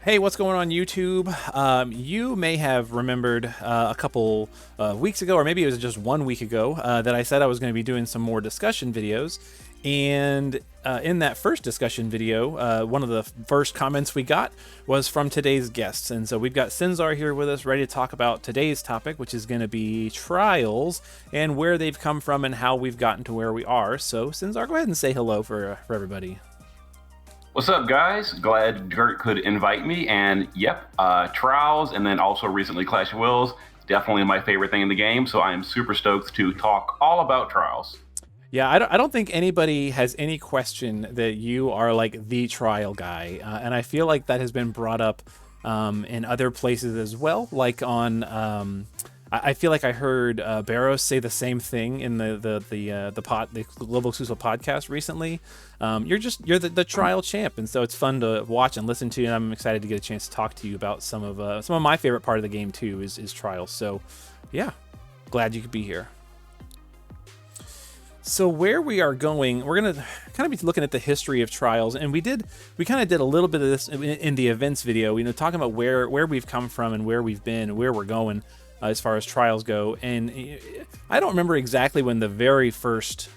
Hey, what's going on YouTube? You may have remembered a couple weeks ago, or maybe it was just 1 week ago, that I said I was going to be doing some more discussion videos. And in that first discussion video, one of the first comments we got was from today's guests. And so we've got Sinzar here with us, ready to talk about today's topic, which is going to be trials and where they've come from and how we've gotten to where we are. So Sinzar, go ahead and say hello for everybody. What's up, guys? Glad Gert could invite me. And yep, Trials, and then also recently Clash of Wills, definitely my favorite thing in the game. So I am super stoked to talk all about Trials. Yeah, I don't think anybody has any question that you are like the trial guy. And I feel like that has been brought up in other places as well. Like on, I feel like I heard Barrows say the same thing in the Global Exclusive podcast recently. You're the trial champ, and so it's fun to watch and listen to. And I'm excited to get a chance to talk to you about some of my favorite part of the game too is trials. So, yeah, glad you could be here. So where we are going, we're going to kind of be looking at the history of trials, and we kind of did a little bit of this in the events video, talking about where we've come from and where we've been and where we're going as far as trials go. And I don't remember exactly when the very first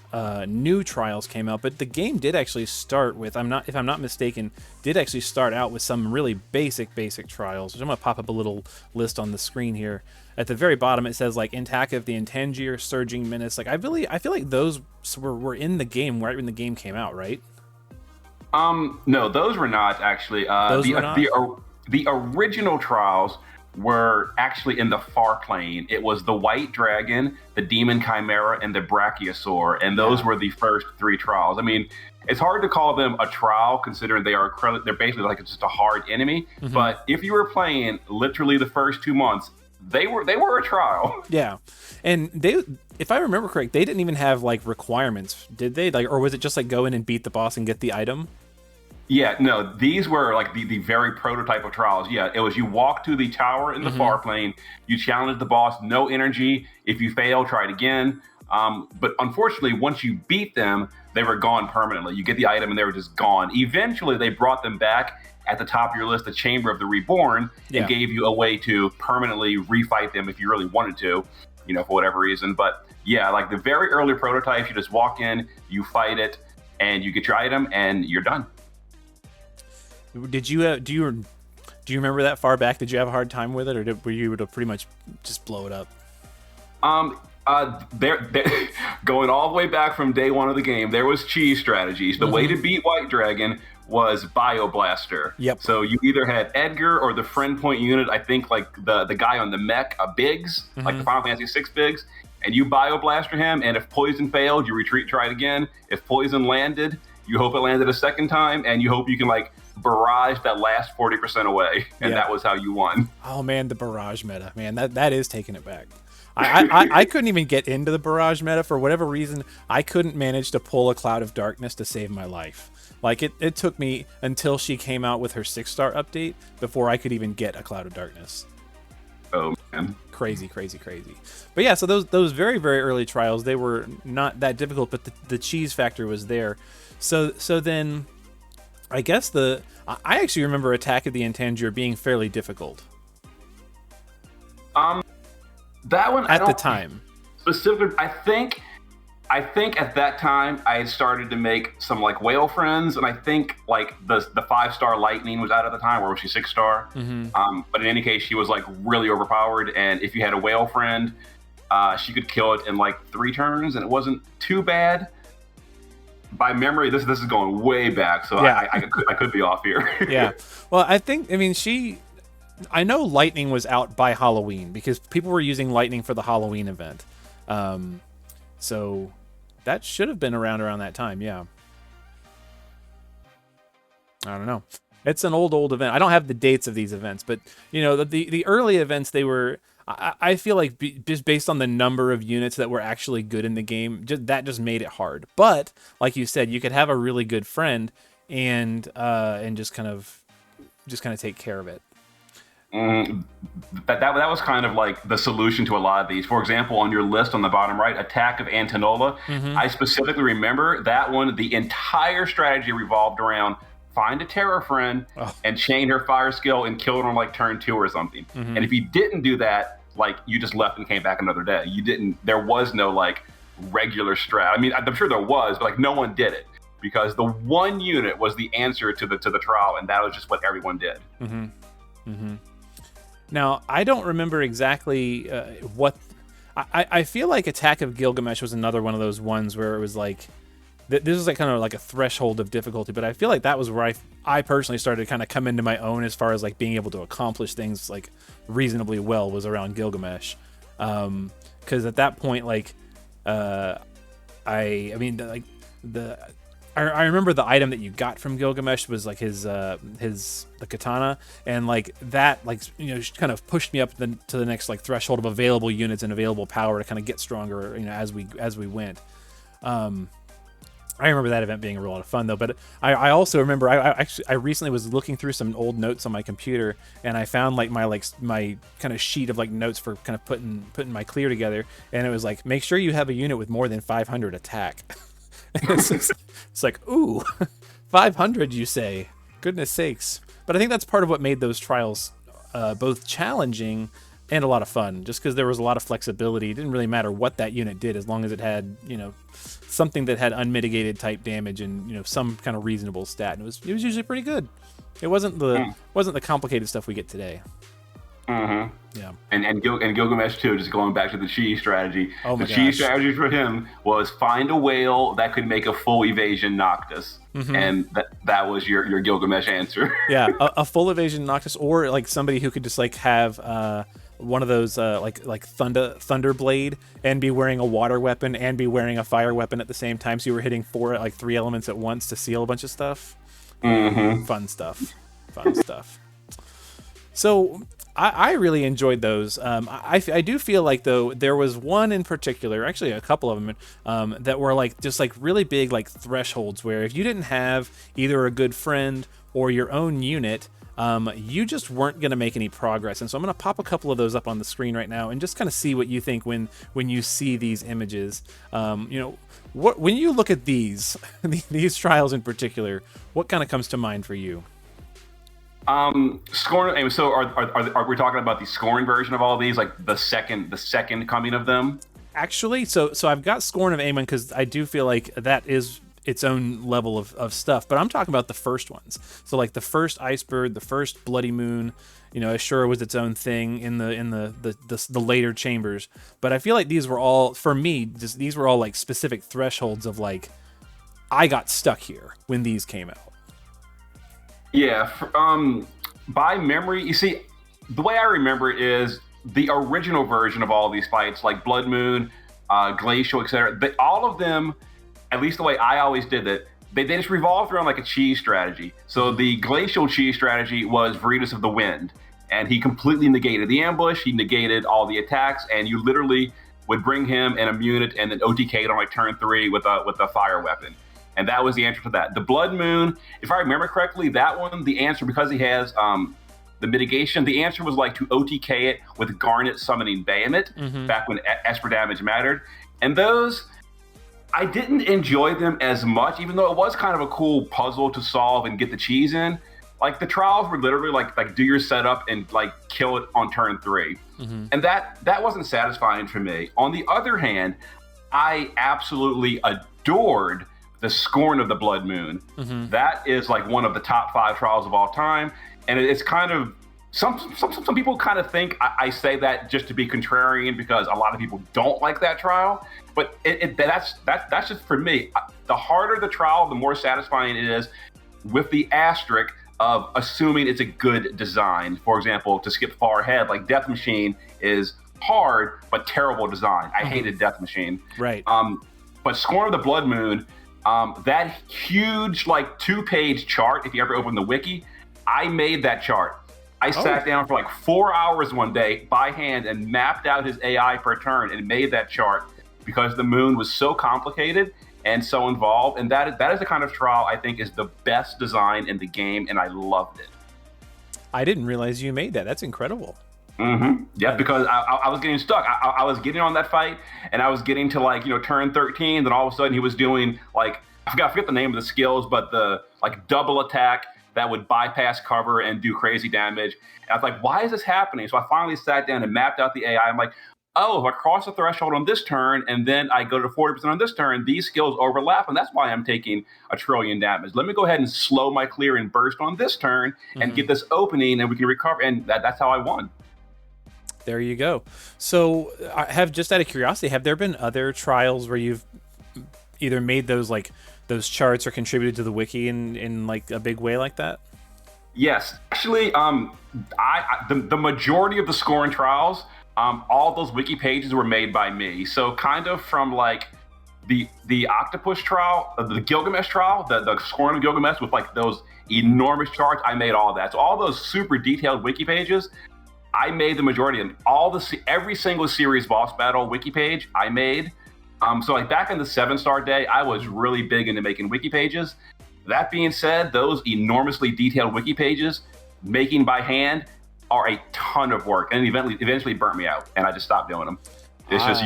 new trials came out, but the game did actually start with, if I'm not mistaken, did actually start out with some really basic trials. I'm going to pop up a little list on the screen here. At the very bottom, it says like Intakiv, the Intangier, Surging Menace. Like I feel like those were in the game right when the game came out, right? No, those were not actually. Those were not? The original Trials were actually in the far plane. It was the White Dragon, the Demon Chimera, and the Brachiosaur, and those were the first three Trials. I mean, it's hard to call them a trial considering they're basically like just a hard enemy. Mm-hmm. But if you were playing literally the first 2 months, they were a trial. Yeah, and if I remember correct, they didn't even have like requirements, did they? Like, or was it just like go in and beat the boss and get the item? Yeah, no, these were like the very prototype of trials. Yeah, it was you walk to the tower in the far plane, you challenge the boss, no energy. If you fail, try it again. But unfortunately, once you beat them, they were gone permanently. You get the item and they were just gone. Eventually, they brought them back at the top of your list, the Chamber of the Reborn, and gave you a way to permanently refight them if you really wanted to, for whatever reason. But yeah, like the very early prototypes, you just walk in, you fight it, and you get your item, and you're done. Did you do you remember that far back? Did you have a hard time with it, or were you able to pretty much just blow it up? They're going all the way back from day one of the game. There was cheese strategies. The way to beat White Dragon was Bioblaster. Yep. So you either had Edgar or the friend point unit. I think like the guy on the mech, Biggs, like the Final Fantasy VI Biggs, and you Bioblaster him. And if poison failed, you retreat, try it again. If poison landed, you hope it landed a second time, and you hope you can like barrage that last 40% away, and that was how you won. Oh man, the barrage meta, man, that is taking it back. I couldn't even get into the barrage meta for whatever reason. I couldn't manage to pull a Cloud of Darkness to save my life. Like it took me until she came out with her 6-star update before I could even get a Cloud of Darkness. Oh man, crazy. But yeah, so those very early trials, they were not that difficult, but the cheese factor was there. So then I guess I actually remember Attack of the Intangier being fairly difficult. That one at the time. Specifically, I think at that time I had started to make some like whale friends, and I think like the 5-star Lightning was out at the time, or was she 6-star? But in any case, she was like really overpowered, and if you had a whale friend, she could kill it in like 3 turns, and it wasn't too bad. By memory, this is going way back, so yeah. I could be off here. Yeah, well, I know Lightning was out by Halloween because people were using Lightning for the Halloween event. So that should have been around that time, yeah. I don't know. It's an old event. I don't have the dates of these events, but the early events, they were, I feel like just based on the number of units that were actually good in the game, that just made it hard. But like you said, you could have a really good friend and just kind of take care of it. That was kind of like the solution to a lot of these. For example, on your list on the bottom right, Attack of Antinola, I specifically remember that one. The entire strategy revolved around find a Terra friend and chain her fire skill and kill her on like turn 2 or something. And if you didn't do that, like you just left and came back another day. There was no like regular strat. I mean, I'm sure there was, but like no one did it because the one unit was the answer to the trial, and that was just what everyone did. Now, I don't remember exactly what. I feel like Attack of Gilgamesh was another one of those ones where it was like, this was like kind of like a threshold of difficulty, but I feel like that was where I personally started to kind of come into my own as far as like being able to accomplish things like reasonably well was around Gilgamesh. Because at that point, like, I remember the item that you got from Gilgamesh was like the katana, and like that, like, you know, kind of pushed me up to the next like threshold of available units and available power to kind of get stronger, you know, as we went. I remember that event being a real lot of fun though, but I also remember I recently was looking through some old notes on my computer, and I found like my kind of sheet of like notes for kind of putting my clear together, and it was like, make sure you have a unit with more than 500 attack. It's like, ooh, 500, you say? Goodness sakes. But I think that's part of what made those trials both challenging and a lot of fun, just because there was a lot of flexibility. It didn't really matter what that unit did as long as it had, you know, something that had unmitigated type damage and, you know, some kind of reasonable stat. And it was usually pretty good. It wasn't the complicated stuff we get today. Yeah. And Gilgamesh too, just going back to the cheese strategy. Oh my the cheese strategy for him was find a whale that could make a full evasion Noctis. And that was your Gilgamesh answer. Yeah, a full evasion Noctis, or like somebody who could just like have one of those like Thunderblade and be wearing a water weapon and be wearing a fire weapon at the same time, so you were hitting 3 elements at once to seal a bunch of stuff. Fun stuff. So I really enjoyed those. I do feel like, though, there was one in particular, actually a couple of them, that were like just like really big like thresholds where if you didn't have either a good friend or your own unit, you just weren't going to make any progress. And so I'm going to pop a couple of those up on the screen right now and just kind of see what you think when you see these images. You know, when you look at these trials in particular, what kind of comes to mind for you? Scoring. So are we talking about the scoring version of all these, like the second coming of them? Actually, so I've got Scorn of Aemon because I do feel like that is its own level of stuff, but I'm talking about the first ones. So like the first Icebird, the first Bloody Moon, you know, Ashura was its own thing in the later chambers. But I feel like these were all, for me, these were all like specific thresholds of like, I got stuck here when these came out. Yeah, by memory, you see, the way I remember it is the original version of all these fights, like Blood Moon, Glacial, etc. All of them, at least the way I always did it, they just revolved around like a cheese strategy. So the Glacial cheese strategy was Veritas of the Wind, and he completely negated the ambush, he negated all the attacks, and you literally would bring him and a unit and then OTK'd on like turn 3 with a fire weapon. And that was the answer to that. The Blood Moon, if I remember correctly, that one, the answer, because he has the mitigation, the answer was like to OTK it with Garnet summoning Bahamut, back when Esper damage mattered. And those, I didn't enjoy them as much, even though it was kind of a cool puzzle to solve and get the cheese in. Like the trials were literally like do your setup and like kill it on turn 3. And that wasn't satisfying for me. On the other hand, I absolutely adored the Scorn of the Blood Moon. That is like one of the top 5 trials of all time, and it's kind of some people kind of think I say that just to be contrarian because a lot of people don't like that trial, but that's just for me. The harder the trial, the more satisfying it is, with the asterisk of assuming it's a good design. For example, to skip far ahead, like Death Machine is hard but terrible design. I hated Death Machine. Right. But Scorn of the Blood Moon, that huge like 2-page chart, if you ever open the wiki, I made that chart. I sat down for like 4 hours one day by hand and mapped out his AI per turn and made that chart because the moon was so complicated and so involved. And that is the kind of trial I think is the best design in the game, and I loved it. I didn't realize you made that. That's incredible. Yeah, because I was getting stuck. I was getting on that fight, and I was getting to like, you know, turn 13. Then all of a sudden he was doing like I forget the name of the skills, but the like double attack that would bypass cover and do crazy damage. And I was like, why is this happening? So I finally sat down and mapped out the AI. I'm like, oh, if I cross the threshold on this turn and then I go to 40% on this turn, these skills overlap, and that's why I'm taking 1 trillion damage. Let me go ahead and slow my clear and burst on this turn and get this opening, and we can recover. And that's how I won. There you go. So I have, just out of curiosity, have there been other trials where you've either made those those charts or contributed to the wiki in like a big way like that? Yes, actually, the majority of the scoring trials, all those wiki pages were made by me. So kind of from like the Octopus trial, the Gilgamesh trial, the scoring of Gilgamesh with like those enormous charts, I made all of that. So all those super detailed wiki pages, I made the majority of them. Every single series boss battle wiki page I made. So like back in the 7-star day, I was really big into making wiki pages. That being said, those enormously detailed wiki pages, making by hand, are a ton of work, and eventually burnt me out, and I just stopped doing them. It's just,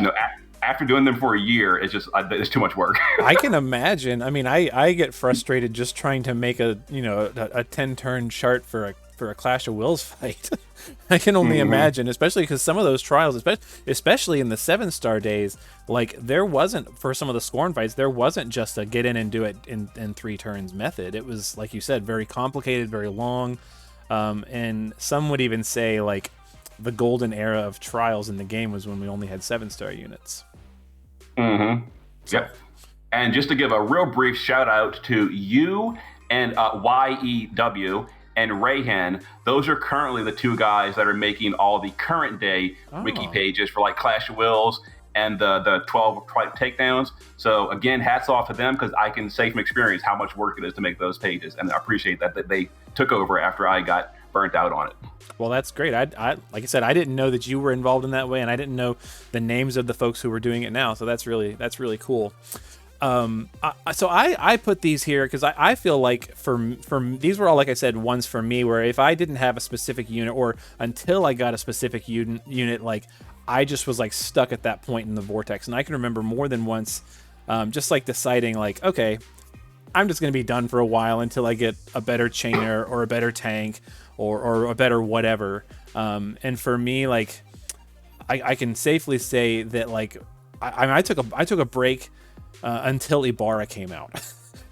after doing them for a year, it's too much work. I can imagine. I mean, I get frustrated just trying to make a 10-turn chart for a Clash of Wills fight. I can only imagine, especially because some of those trials, especially in the 7-star days, like there wasn't, for some of the Scorn fights, there wasn't just a get in and do it in 3 turns method. It was, like you said, very complicated, very long. And some would even say like the golden era of trials in the game was when we only had 7-star units. Yep. And just to give a real brief shout out to you and YEW and Rayhan, those are currently the 2 guys that are making all the current day wiki pages for like Clash of Wills and the 12 takedowns. So again, hats off to them, because I can say from experience how much work it is to make those pages, and I appreciate that they took over after I got burnt out on it. Well, that's great. I like I said, I didn't know that you were involved in that way, and I didn't know the names of the folks who were doing it now. So that's really cool. So I put these here because I feel like for these were all, like I said, ones for me, where if I didn't have a specific unit, or until I got a specific unit, like I just was like stuck at that point in the vortex. And I can remember more than once just like deciding like, okay, I'm just going to be done for a while until I get a better chainer or a better tank or a better whatever. And for me, like I can safely say that like I took a break until Ibarra came out.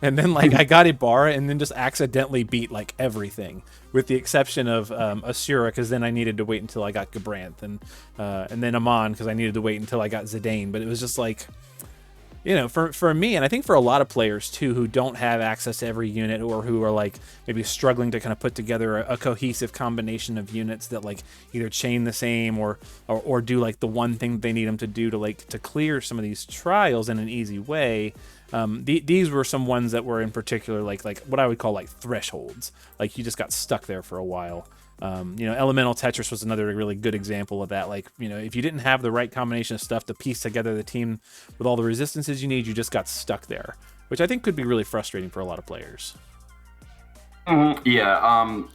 And then like I got Ibarra and then just accidentally beat like everything, with the exception of Asura, because then I needed to wait until I got Gabranth, and then Amon, because I needed to wait until I got Zidane. But it was just like, for me, and I think for a lot of players too, who don't have access to every unit, or who are like maybe struggling to kind of put together a cohesive combination of units that like either chain the same or do like the one thing they need them to do to clear some of these trials in an easy way. These were some ones that were in particular like what I would call like thresholds. Like you just got stuck there for a while. Elemental Tetris was another really good example of that. Like, if you didn't have the right combination of stuff to piece together the team with all the resistances you need, you just got stuck there, which I think could be really frustrating for a lot of players. Yeah. I'm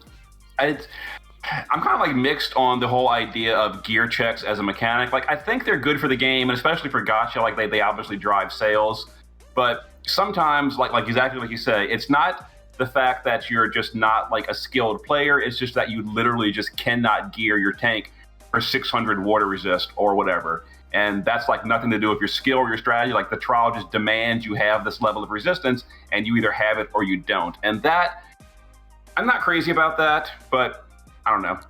kind of like mixed on the whole idea of gear checks as a mechanic. Like, I think they're good for the game, and especially for gacha, like they obviously drive sales. But sometimes, like exactly like you say, it's not the fact that you're just not like a skilled player. It's just that you literally just cannot gear your tank for 600 water resist or whatever. And that's like nothing to do with your skill or your strategy. Like the trial just demands you have this level of resistance, and you either have it or you don't. And that, I'm not crazy about that, but I don't know,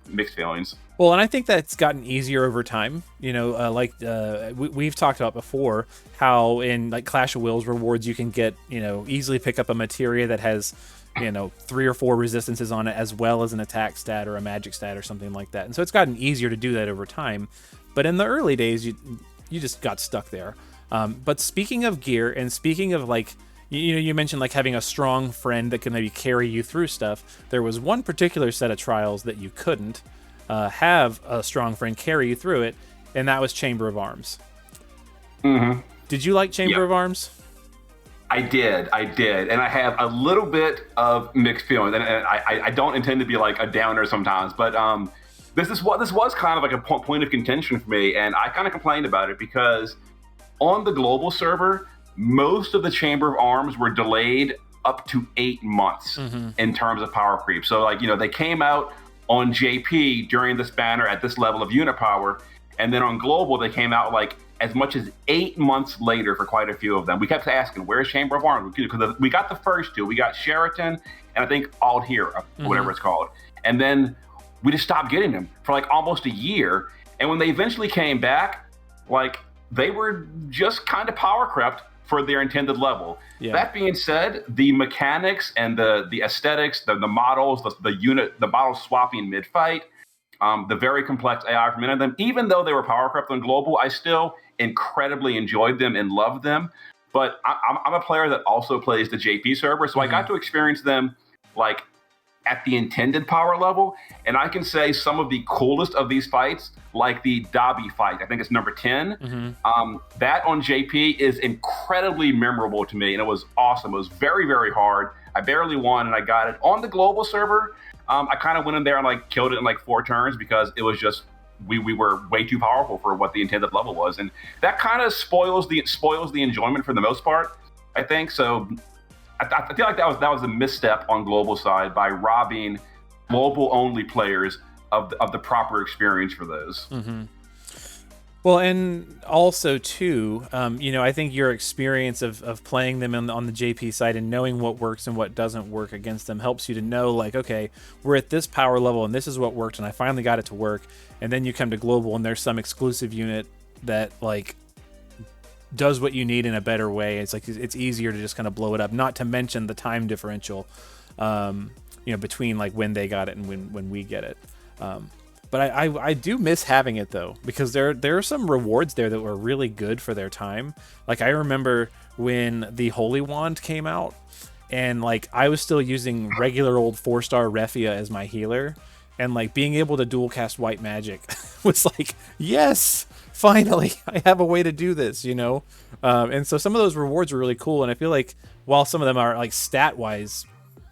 mixed feelings. Well, and I think that's gotten easier over time. We've talked about before how in like Clash of Wills rewards you can get, easily pick up a materia that has, 3 or 4 resistances on it, as well as an attack stat or a magic stat or something like that. And so it's gotten easier to do that over time. But in the early days, you just got stuck there. But speaking of gear, and speaking of like, you mentioned like having a strong friend that can maybe carry you through stuff. There was one particular set of trials that you couldn't have a strong friend carry you through it, and that was Chamber of Arms. Did you like Chamber of Arms? I did, and I have a little bit of mixed feelings, and I don't intend to be like a downer sometimes, but this was kind of like a point of contention for me, and I kind of complained about it because on the global server, most of the Chamber of Arms were delayed up to 8 months in terms of power creep. So like, they came out on JP during this banner at this level of unit power, and then on global they came out like as much as 8 months later for quite a few of them. We kept asking, where's Chamber of Arms? Because we got the first two. We got Sheraton and I think Altair, whatever it's called. And then we just stopped getting them for like almost a year. And when they eventually came back, like they were just kind of power crept for their intended level. Yeah. That being said, the mechanics and the aesthetics, the models, the model swapping mid-fight, the very complex AI from many of them, even though they were power crept on global, I still incredibly enjoyed them and loved them. But I'm a player that also plays the JP server, so I got to experience them like at the intended power level. And I can say some of the coolest of these fights, like the Dobby fight, I think it's number 10. That on JP is incredibly memorable to me, and it was awesome. It was very, very hard. I barely won, and I got it. On the global server, I kind of went in there and like killed it in like 4 turns because it was just, we were way too powerful for what the intended level was. And that kind of spoils the enjoyment for the most part, I think. So I feel like that was a misstep on global side by robbing global only players of the proper experience for those. Well, and also too, I think your experience of playing them on the JP side and knowing what works and what doesn't work against them helps you to know, like, okay, we're at this power level and this is what worked and I finally got it to work. And then you come to global and there's some exclusive unit that like does what you need in a better way. It's like it's easier to just kind of blow it up. Not to mention the time differential, between like when they got it and when we get it. But I do miss having it though, because there are some rewards there that were really good for their time. Like I remember when the Holy Wand came out, and like I was still using regular old 4-star Refia as my healer, and like being able to dual cast White Magic was like, yes, finally I have a way to do this, and so some of those rewards were really cool. And I feel like while some of them are like stat wise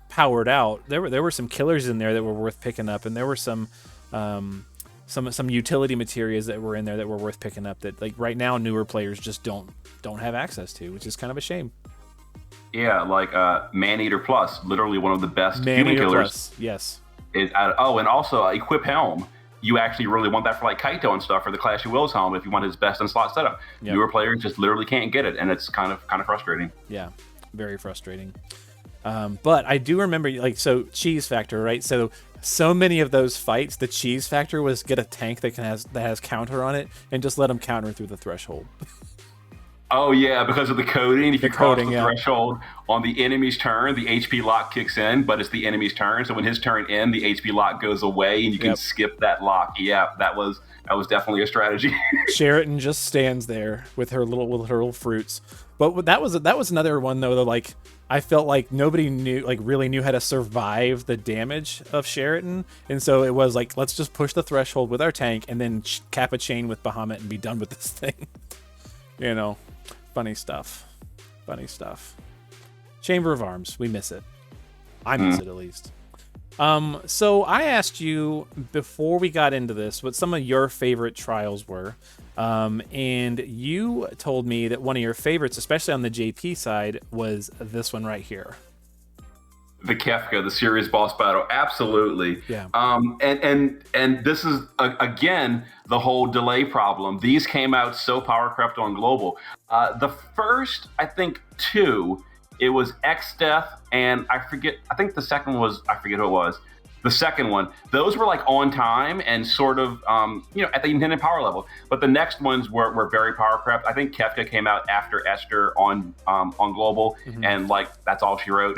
powered out, there were some killers in there that were worth picking up, and there were some utility materials that were in there that were worth picking up that like right now newer players just don't have access to, which is kind of a shame. Yeah, like Man-Eater Plus, literally one of the best human killers. Plus, yes. And also Equip Helm. You actually really want that for like Kaito and stuff, for the Clash of Wills helm if you want his best in slot setup. Yep. Newer players just literally can't get it, and it's kind of frustrating. Yeah, very frustrating. But I do remember, like, so cheese factor, right? So many of those fights, the cheese factor was get a tank that has counter on it and just let them counter through the threshold. Oh yeah, because of the coding. If you cross the threshold on the enemy's turn, the HP lock kicks in, but it's the enemy's turn. So when his turn ends, the HP lock goes away, and you can skip that lock. Yeah, that was definitely a strategy. Sheraton just stands there with her little fruits. But that was another one though. That like I felt like nobody really knew how to survive the damage of Sheraton, and so it was like, let's just push the threshold with our tank and then cap a chain with Bahamut and be done with this thing. Funny stuff. Chamber of Arms, we miss it. I miss it at least. So I asked you before we got into this what some of your favorite trials were. And you told me that one of your favorites, especially on the JP side, was this one right here. The Kefka, the serious boss battle, absolutely. Yeah. And this is again the whole delay problem. These came out so power crept on global. The first, I think, 2, it was X Death, and I think the second was, I forget who it was. The second one, those were like on time and sort of, at the intended power level. But the next ones were very power crept. I think Kefka came out after Esther on global, and like that's all she wrote.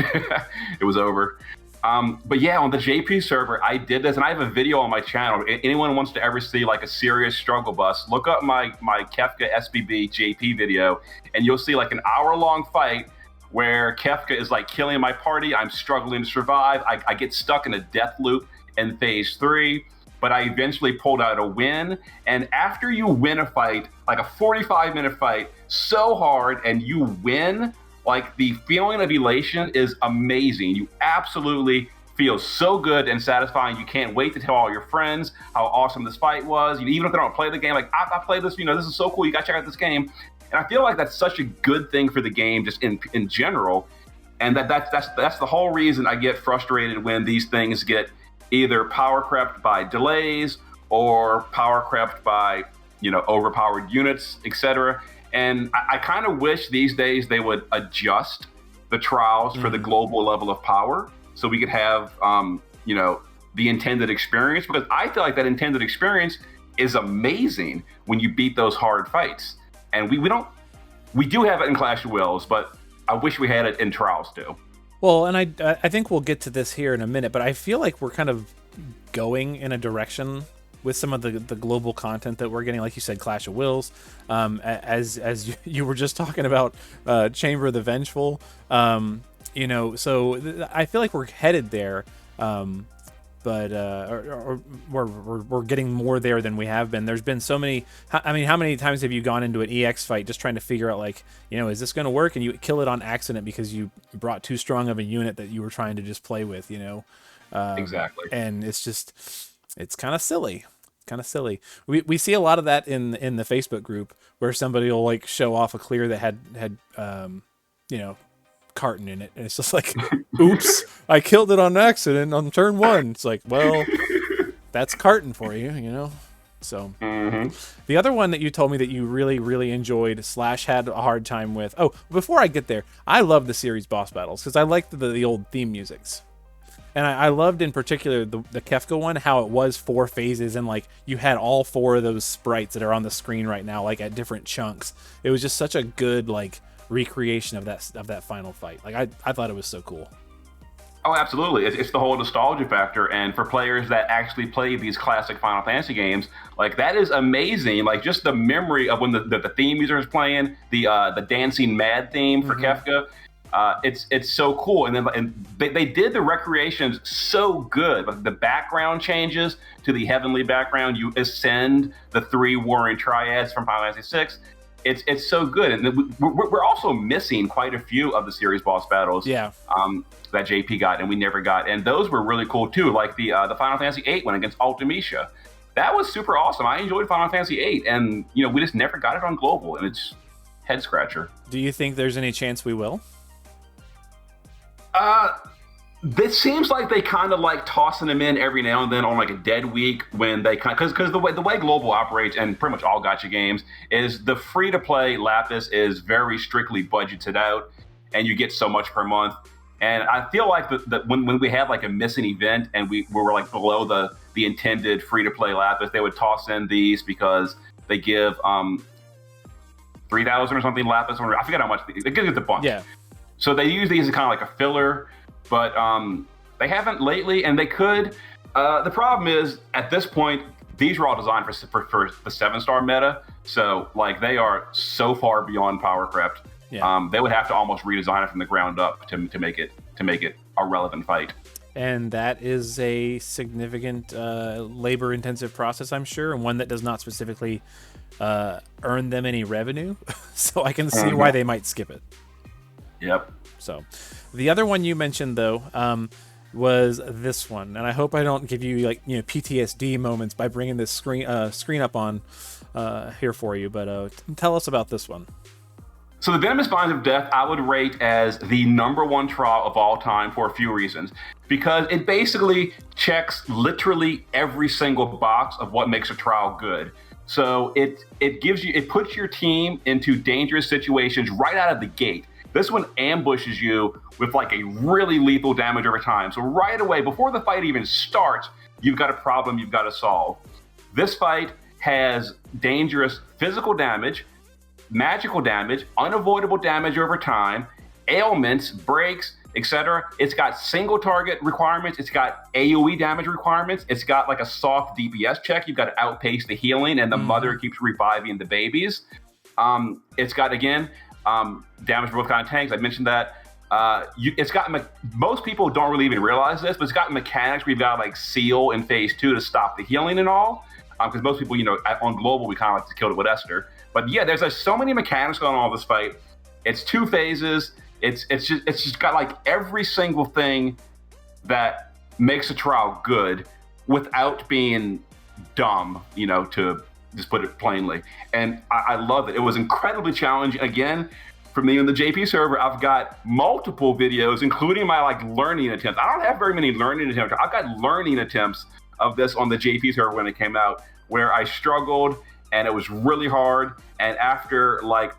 It was over. But yeah, on the JP server, I did this, and I have a video on my channel. Anyone wants to ever see like a serious struggle bus, look up my Kefka SBB JP video, and you'll see like an hour-long fight where Kefka is like killing my party. I'm struggling to survive. I get stuck in a death loop in phase 3, but I eventually pulled out a win. And after you win a fight, like a 45-minute fight, so hard, and you win, like the feeling of elation is amazing. You absolutely feel so good and satisfying. You can't wait to tell all your friends how awesome this fight was. Even if they don't play the game, like I played this, this is so cool. You gotta check out this game. And I feel like that's such a good thing for the game just in general. And that's the whole reason I get frustrated when these things get either power crept by delays or power crept by, overpowered units, etc. And I kind of wish these days they would adjust the trials for the global level of power so we could have, the intended experience, because I feel like that intended experience is amazing when you beat those hard fights. And we do have it in Clash of Wills, but I wish we had it in Trials too. Well, and I think we'll get to this here in a minute, but I feel like we're kind of going in a direction with some of the global content that we're getting, like you said, Clash of Wills, as you were just talking about, Chamber of the Vengeful, so I feel like we're headed there, but we're getting more there than we have been. There's been so many. I mean, how many times have you gone into an EX fight just trying to figure out, like, is this going to work, and you kill it on accident because you brought too strong of a unit that you were trying to just play with, Exactly. And it's kind of silly. We see a lot of that in the Facebook group where somebody will like show off a clear that had carton in it, and it's just like, oops, I killed it on accident on turn 1. It's like, well, that's carton for you, So the other one that you told me that you really, really enjoyed / had a hard time with. Oh, before I get there, I love the series boss battles because I liked the old theme musics. And I loved in particular the Kefka one, how it was 4 phases, and like you had all 4 of those sprites that are on the screen right now, like at different chunks. It was just such a good like recreation of that final fight. Like I thought it was so cool. Oh, absolutely. It's the whole nostalgia factor. And for players that actually play these classic Final Fantasy games, like that is amazing. Like just the memory of when the theme music is playing, the dancing mad theme for Kefka. It's so cool. And they did the recreations so good. Like the background changes to the heavenly background. You ascend the 3 warring triads from Final Fantasy VI. It's so good. And we're also missing quite a few of the series boss battles. Yeah. That JP got and we never got. And those were really cool too. Like the Final Fantasy VIII one against Ultimecia. That was super awesome. I enjoyed Final Fantasy VIII, and we just never got it on global, and it's head scratcher. Do you think there's any chance we will? This seems like they kind of like tossing them in every now and then on like a dead week when they because the way global operates, and pretty much all gacha games, is the free to play Lapis is very strictly budgeted out, and you get so much per month. And I feel like that when we had like a missing event and we were like below the intended free to play Lapis, they would toss in these because they give 3,000 or something Lapis. I forget how much they give a bunch. Yeah. So they use these as kind of like a filler, but they haven't lately, and they could. The problem is, at this point, these are all designed for the 7-star meta, so like they are so far beyond power crept. Yeah. They would have to almost redesign it from the ground up to make it a relevant fight. And that is a significant labor-intensive process, I'm sure, and one that does not specifically earn them any revenue. So I can see why they might skip it. Yep. So, the other one you mentioned though was this one, and I hope I don't give you like PTSD moments by bringing this screen up on here for you. But tell us about this one. So the Venomous Vines of Death, I would rate as the #1 trial of all time for a few reasons. Because it basically checks literally every single box of what makes a trial good. So it puts your team into dangerous situations right out of the gate. This one ambushes you with like a really lethal damage over time. So right away, before the fight even starts, you've got a problem you've got to solve. This fight has dangerous physical damage, magical damage, unavoidable damage over time, ailments, breaks, etc. It's got single target requirements. It's got AoE damage requirements. It's got like a soft DPS check. You've got to outpace the healing, and the mother keeps reviving the babies. It's got, again, damage for both kind of tanks. I mentioned that. It's got most people don't really even realize this, but it's got mechanics where you've got like seal in phase 2 to stop the healing and all. Because most people, on global, we kind of like to kill it with Esther. But yeah, there's so many mechanics going on in this fight. It's 2 phases. It's just got like every single thing that makes a trial good without being dumb, to just put it plainly. And I love it. It was incredibly challenging. Again, for me on the JP server, I've got multiple videos, including my like learning attempts. I don't have very many learning attempts. I've got learning attempts of this on the JP server when it came out, where I struggled and it was really hard. And after like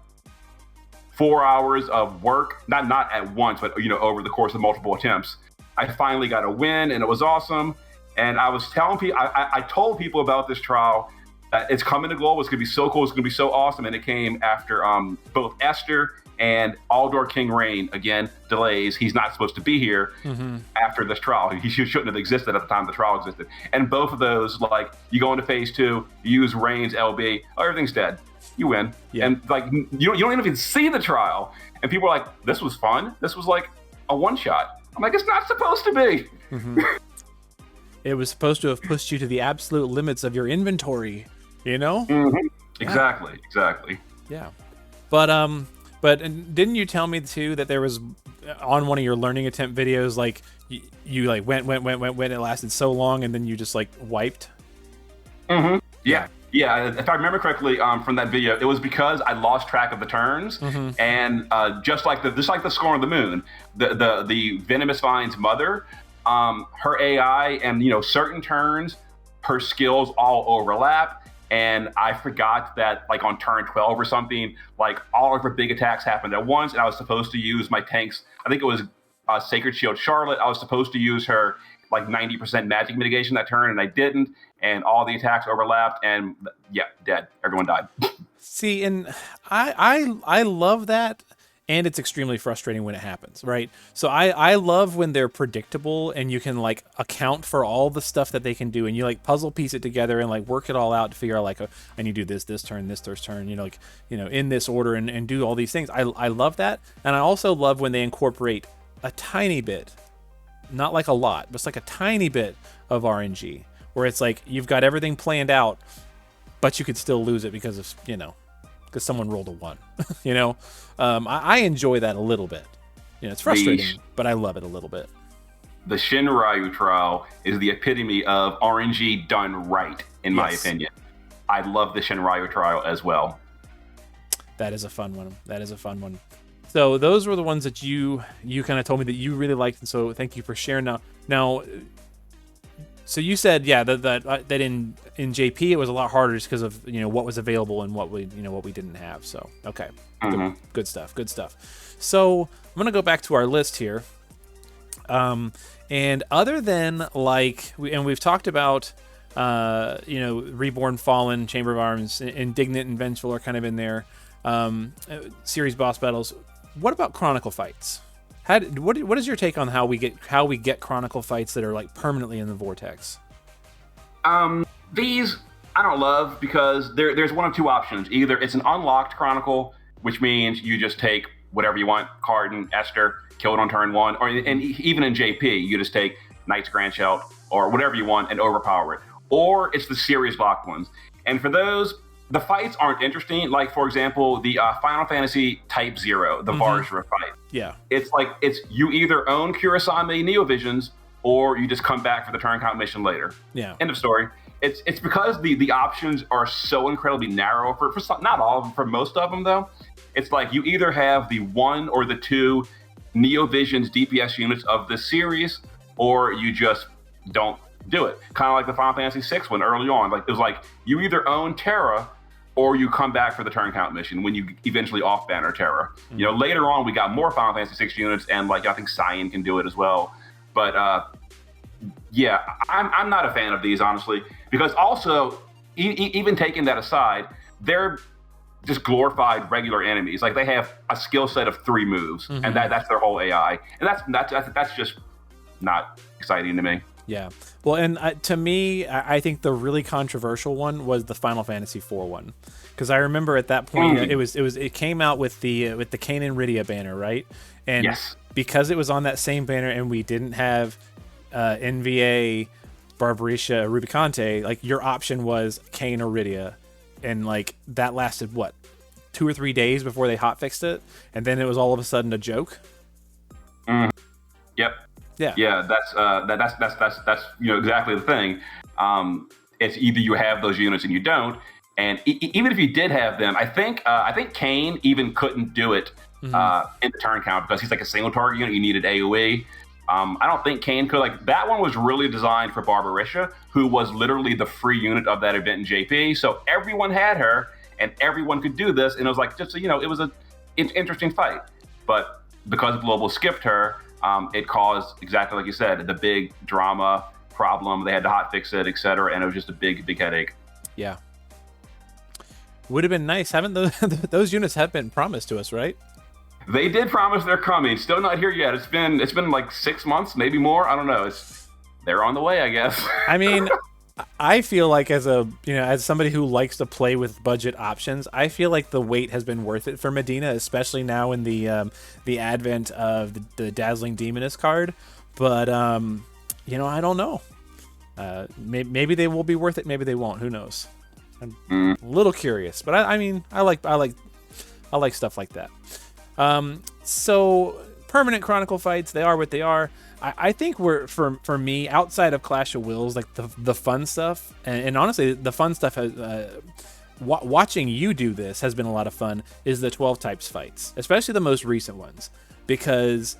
4 hours of work, not at once, but over the course of multiple attempts, I finally got a win, and it was awesome. And I was telling people, I told people about this trial. It's coming to global. It's gonna be so cool. It's gonna be so awesome. And it came after both Esther and Aldor King Rain, again, delays. He's not supposed to be here after this trial. He shouldn't have existed at the time the trial existed. And both of those, like, you go into phase 2, you use Rain's LB, everything's dead. You win. Yeah. And like, you don't even see the trial. And people are like, this was fun. This was like a one-shot. I'm like, it's not supposed to be. It was supposed to have pushed you to the absolute limits of your inventory, Exactly. Yeah. But didn't you tell me too that there was on one of your learning attempt videos, like you like went, it lasted so long and then you just like wiped? Yeah. If I remember correctly, from that video, it was because I lost track of the turns, and just like the Scorn of the Moon, the Venomous Vine's mother, her AI and certain turns, her skills all overlap. And I forgot that, like, on turn 12 or something, like, all of her big attacks happened at once, and I was supposed to use my tanks. I think it was Sacred Shield Charlotte. I was supposed to use her, like, 90% magic mitigation that turn, and I didn't. And all the attacks overlapped, and, yeah, dead. Everyone died. See, and I love that, and it's extremely frustrating when it happens, right? So I love when they're predictable and you can like account for all the stuff that they can do, and you like puzzle piece it together and like work it all out to figure out like, I need to do this turn, this turn, in this order and do all these things. I love that. And I also love when they incorporate a tiny bit, not like a lot, but it's like a tiny bit of RNG, where it's like you've got everything planned out, but you could still lose it because of, because someone rolled a 1. I enjoy that a little bit. It's frustrating, but I love it a little bit. The Shinryu trial is the epitome of RNG done right, in my opinion. I love the Shinryu trial as well. That is a fun one. So those were the ones that you kind of told me that you really liked, and so thank you for sharing. Now, so you said, that in JP it was a lot harder just because of what was available and what we didn't have. So okay, good stuff. So I'm gonna go back to our list here, and other than like we've talked about, Reborn, Fallen, Chamber of Arms, Indignant, and Vengeful are kind of in there. Series boss battles. What about Chronicle fights? What is your take on how we get Chronicle fights that are like permanently in the vortex? These I don't love because there's one of two options. Either it's an unlocked Chronicle, which means you just take whatever you want, Cardin, Esther, kill it on turn 1, and even in JP you just take Knight's Grandchild or whatever you want and overpower it. Or it's the series locked ones, and for those, the fights aren't interesting. Like, for example, the Final Fantasy Type 0, the Vajra fight. Yeah. It's like, you either own Kurosame Neovisions or you just come back for the turn count mission later. Yeah. End of story. It's because the options are so incredibly narrow for some, not all of them, for most of them though. It's like you either have the 1 or the 2 Neovisions DPS units of this series, or you just don't do it. Kind of like the Final Fantasy VI one early on. Like, it was like you either own Terra or you come back for the turn count mission when you eventually off banner Terra. Later on we got more Final Fantasy VI units, and like I think Cyan can do it as well. But I'm not a fan of these, honestly, because also even taking that aside, they're just glorified regular enemies. Like, they have a skill set of 3 moves, and that's their whole AI, and that's just not exciting to me. Yeah. Well, and to me, I think the really controversial one was the Final Fantasy IV one, because I remember at that point it came out with the Kanan Rydia banner, right? And because it was on that same banner, and we didn't have NVA, Barbarisha, Rubicante, like your option was Kain or Rydia, and like that lasted what, 2 or 3 days before they hotfixed it, and then it was all of a sudden a joke. Yep. Yeah, that's exactly the thing. It's either you have those units and you don't, And even if you did have them, I think Kane even couldn't do it in the turn count because he's like a single target unit. You needed AoE. I don't think Kane could. Like, that one was really designed for Barbarisha, who was literally the free unit of that event in JP. So everyone had her, and everyone could do this. And it was like, just, you know, it was an interesting fight. But because Global skipped her, it caused, exactly like you said, the big drama problem. They had to hotfix it, etc. And it was just a big headache. Yeah. Would have been nice. Haven't those units have been promised to us, right? They did promise they're coming. Still not here yet. It's been like 6 months, maybe more. I don't know. They're on the way, I guess. I mean, I feel like as somebody who likes to play with budget options, I feel like the wait has been worth it for Medina, especially now in the advent of the Dazzling Demoness card. But you know, I don't know. Maybe they will be worth it. Maybe they won't. Who knows? I'm a little curious, but I mean, I like stuff like that. So permanent Chronicle fights, they are what they are. I think for me, outside of Clash of Wills, like the fun stuff, and honestly, the fun stuff has watching you do this has been a lot of fun. Is the 12 types fights, especially the most recent ones, because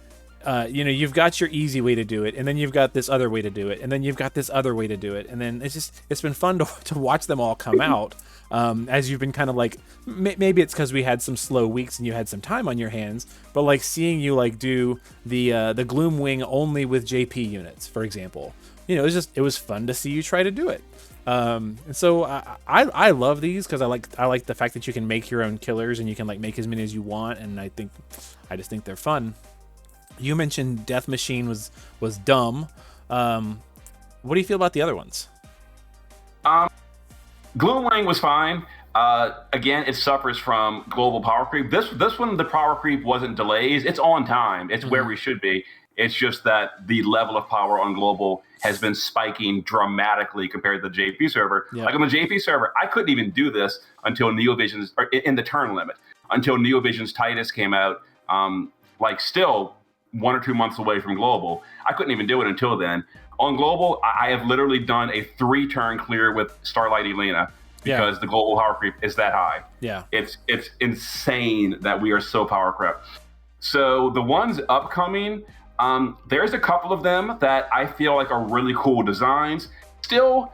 you know, you've got your easy way to do it, and then you've got this other way to do it, and then you've got this other way to do it, and then it's been fun to watch them all come out. As you've been kind of like, maybe it's because we had some slow weeks and you had some time on your hands, but like seeing you like do the Gloomwing only with JP units, for example, you know, it was fun to see you try to do it. And so I love these because I like the fact that you can make your own killers and you can like make as many as you want, and I just think they're fun. You mentioned Death Machine was dumb. What do you feel about the other ones? Gloomwing was fine. Again, it suffers from global power creep. This one, the power creep wasn't delays. It's on time. It's where we should be. It's just that the level of power on global has been spiking dramatically compared to the JP server. Yeah. Like on the JP server, I couldn't even do this until Neovision's, or in the turn limit, until Neovision's Titus came out. Like still 1 or 2 months away from global. I couldn't even do it until then. On global, I have literally done a 3-turn clear with Starlight Elena because the global power creep is that high. Yeah, it's insane that we are so power crept. So the ones upcoming, there's a couple of them that I feel like are really cool designs. Still,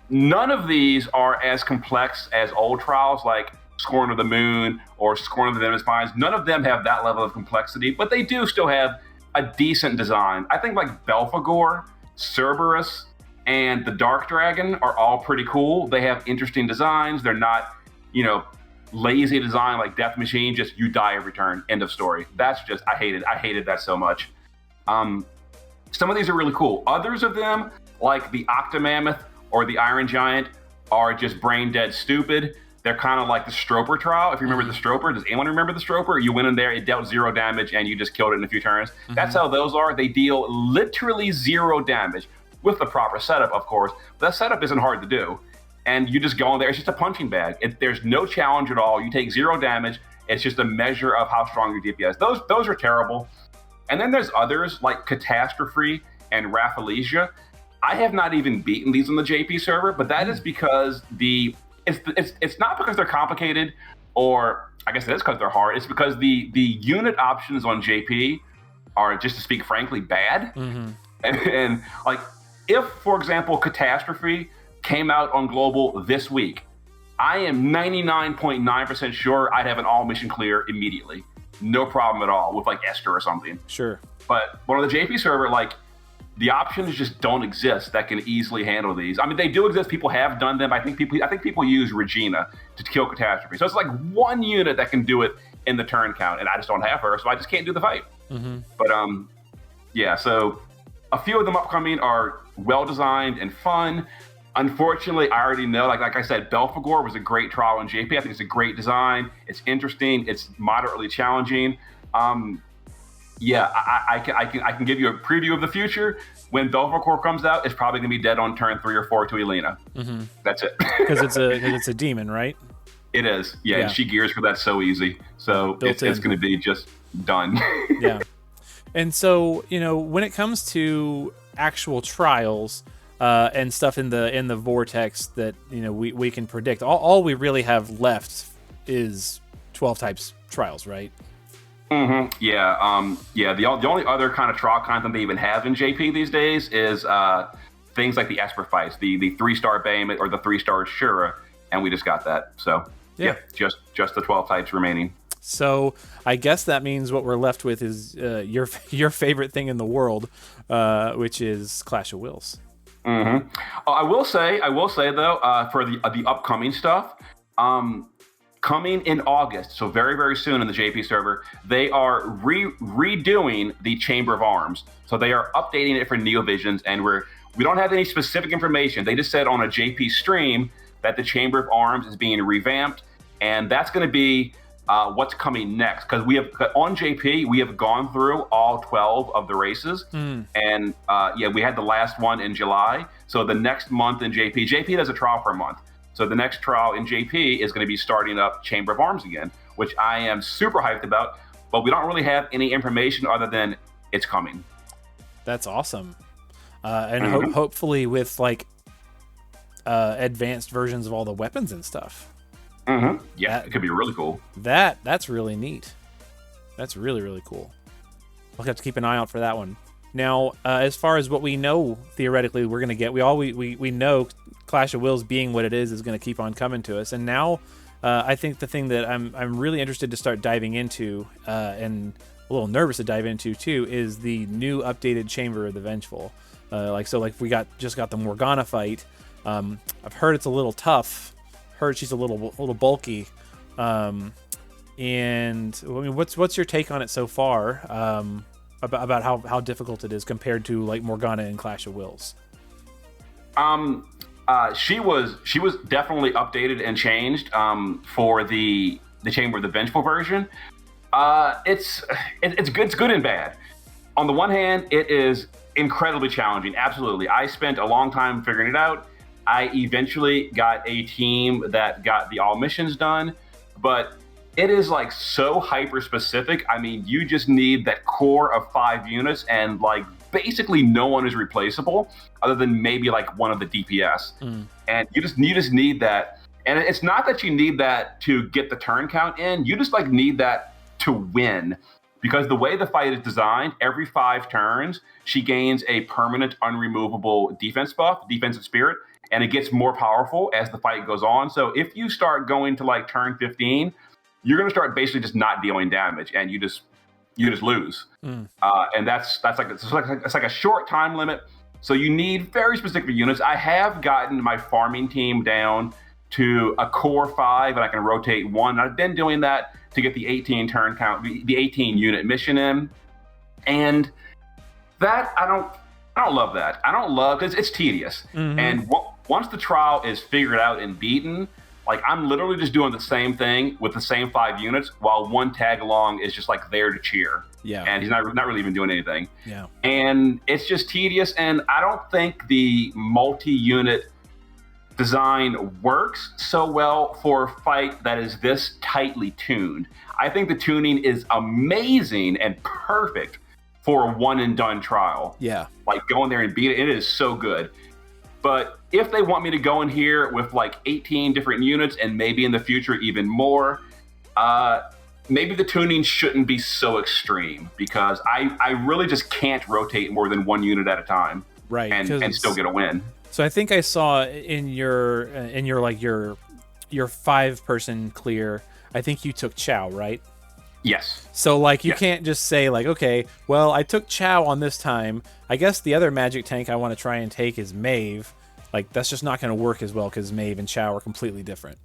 none of these are as complex as old trials like Scorn of the Moon or Scorn of the Venomous Vines. None of them have that level of complexity, but they do still have a decent design. I think like Belphegor, Cerberus, and the Dark Dragon are all pretty cool. They have interesting designs. They're not, you know, lazy design like Death Machine, just you die every turn, end of story. That's just, I hated that so much. Some of these are really cool. Others of them, like the Octomammoth or the Iron Giant, are just brain dead stupid. They're kind of like the Stroper trial. If you remember the Stroper, does anyone remember the Stroper? You went in there, it dealt 0 damage, and you just killed it in a few turns. That's how those are. They deal literally 0 damage with the proper setup, of course. That setup isn't hard to do. And you just go in there. It's just a punching bag. There's no challenge at all. You take 0 damage. It's just a measure of how strong your DPS. Those are terrible. And then there's others like Catastrophe and Rafflesia. I have not even beaten these on the JP server, but that is because it's not because they're complicated, or I guess it is because they're hard. It's because the unit options on JP are, just to speak frankly, bad. And like, if, for example, Catastrophe came out on global this week, I am 99.9% sure I'd have an all mission clear immediately. No problem at all with like Esther or something. Sure. But on the JP server, like, the options just don't exist that can easily handle these. I mean, they do exist. People have done them. I think people use Regina to kill Catastrophe. So it's like one unit that can do it in the turn count, and I just don't have her, so I just can't do the fight. But yeah. So a few of them upcoming are well designed and fun. Unfortunately, I already know. Like I said, Belphegor was a great trial in JP. I think it's a great design. It's interesting. It's moderately challenging. Yeah, I can give you a preview of the future. When Belphegor comes out, it's probably gonna be dead on turn 3 or 4 to Elena. That's it. Because it's a demon, right? It is. Yeah, and she gears for that so easy. So it's gonna be just done. Yeah. And so, you know, when it comes to actual trials, and stuff in the vortex that we can predict. All we really have left is 12 types trials, right? Yeah. The only other kind of trial content they even have in JP these days is things like the Esper fights, the 3-star Behemoth or the 3-star Shura, and we just got that. So yeah, just the 12 types remaining. So I guess that means what we're left with is your favorite thing in the world, which is Clash of Wills. I will say though, for the upcoming stuff, coming in August, so very, very soon in the JP server, they are redoing the Chamber of Arms. So they are updating it for NeoVisions, and we don't have any specific information. They just said on a JP stream that the Chamber of Arms is being revamped, and that's going to be what's coming next. Because on JP, we have gone through all 12 of the races, and we had the last one in July. So the next month in JP does a trial for a month. So the next trial in JP is going to be starting up Chamber of Arms again, which I am super hyped about, but we don't really have any information other than it's coming. That's awesome. And hopefully with like advanced versions of all the weapons and stuff. Yeah, it could be really cool. That's really neat. That's really, really cool. We'll have to keep an eye out for that one. Now, as far as what we know, theoretically, we're going to get, we know Clash of Wills being what it is going to keep on coming to us. And now, I think the thing that I'm really interested to start diving into, and a little nervous to dive into too, is the new updated Chamber of the Vengeful. We just got the Morgana fight. I've heard it's a little tough. Heard she's a little bulky. And I mean, what's your take on it so far? About how difficult it is compared to like Morgana in Clash of Wills. She was definitely updated and changed for the Chamber of the Vengeful version. It's good and bad. On the one hand, it is incredibly challenging. Absolutely, I spent a long time figuring it out. I eventually got a team that got the all missions done, but it is like so hyper specific. I mean, you just need that core of 5 units, and like basically no one is replaceable other than maybe like one of the DPS. And you just need that. And it's not that you need that to get the turn count in. You just like need that to win, because the way the fight is designed, every 5 turns, she gains a permanent unremovable defense buff, defensive spirit, and it gets more powerful as the fight goes on. So if you start going to like turn 15, you're going to start basically just not dealing damage, and you just lose. And that's like a short time limit. So you need very specific units. I have gotten my farming team down to a core 5, and I can rotate 1. I've been doing that to get the 18 turn count, the 18 unit mission in, and that I don't love that. I don't love, because it's tedious. And once the trial is figured out and beaten, like I'm literally just doing the same thing with the same 5 units while one tag along is just like there to cheer. Yeah. And he's not really even doing anything. Yeah. And it's just tedious. And I don't think the multi-unit design works so well for a fight that is this tightly tuned. I think the tuning is amazing and perfect for a one and done trial. Yeah. Like go in there and beat it. It is so good. But if they want me to go in here with like 18 different units and maybe in the future even more, maybe the tuning shouldn't be so extreme, because I really just can't rotate more than 1 unit at a time, right? And still get a win. So I think I saw in your 5-person clear, I think you took Chow, right? Yes. So like you can't just say like, okay, well I took Chow on this time. I guess the other magic tank I want to try and take is Maeve. Like that's just not going to work as well, because Maeve and Chow are completely different.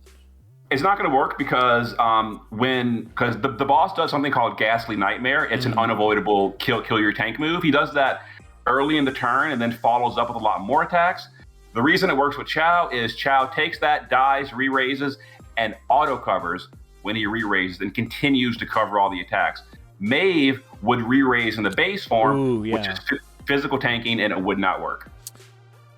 It's not going to work because the boss does something called Ghastly Nightmare. It's an unavoidable kill your tank move. He does that early in the turn and then follows up with a lot more attacks. The reason it works with Chow is Chow takes that, dies, re-raises, and auto covers when he re-raises and continues to cover all the attacks. Maeve would re-raise in the base form, which is physical tanking, and it would not work.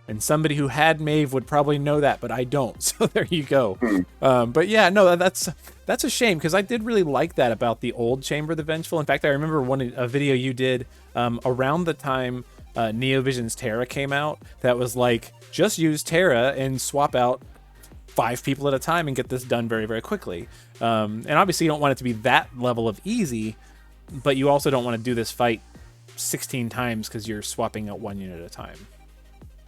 And somebody who had Maeve would probably know that, but I don't. So there you go. But yeah, no, that's a shame, because I did really like that about the old Chamber of the Vengeful. In fact, I remember a video you did around the time Neovision's Terra came out, that was like, just use Terra and swap out 5 people at a time and get this done very, very quickly. And obviously you don't want it to be that level of easy, but you also don't want to do this fight 16 times because you're swapping out 1 unit at a time.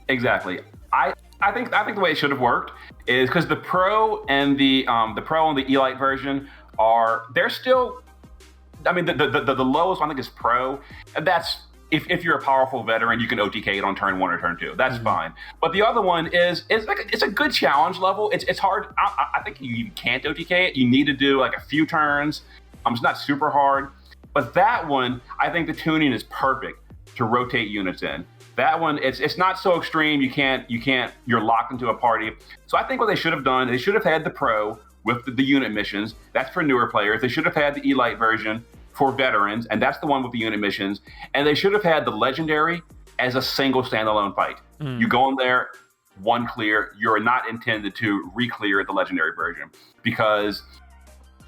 Exactly. I think the way it should have worked is because the Pro and the Elite version they're still, I mean, the lowest one I think is Pro, and that's if you're a powerful veteran, you can OTK it on turn 1 or turn 2. That's fine. But the other one it's a good challenge level. It's hard. I think you can't OTK it. You need to do like a few turns. It's not super hard. But that one, I think the tuning is perfect to rotate units in. That one, it's not so extreme. You're locked into a party. So I think what they should have done, they should have had the Pro with the unit missions. That's for newer players. They should have had the Elite version for veterans, and that's the one with the unit missions. And they should have had the Legendary as a single standalone fight. You go in there, 1 clear. You're not intended to re-clear the Legendary version because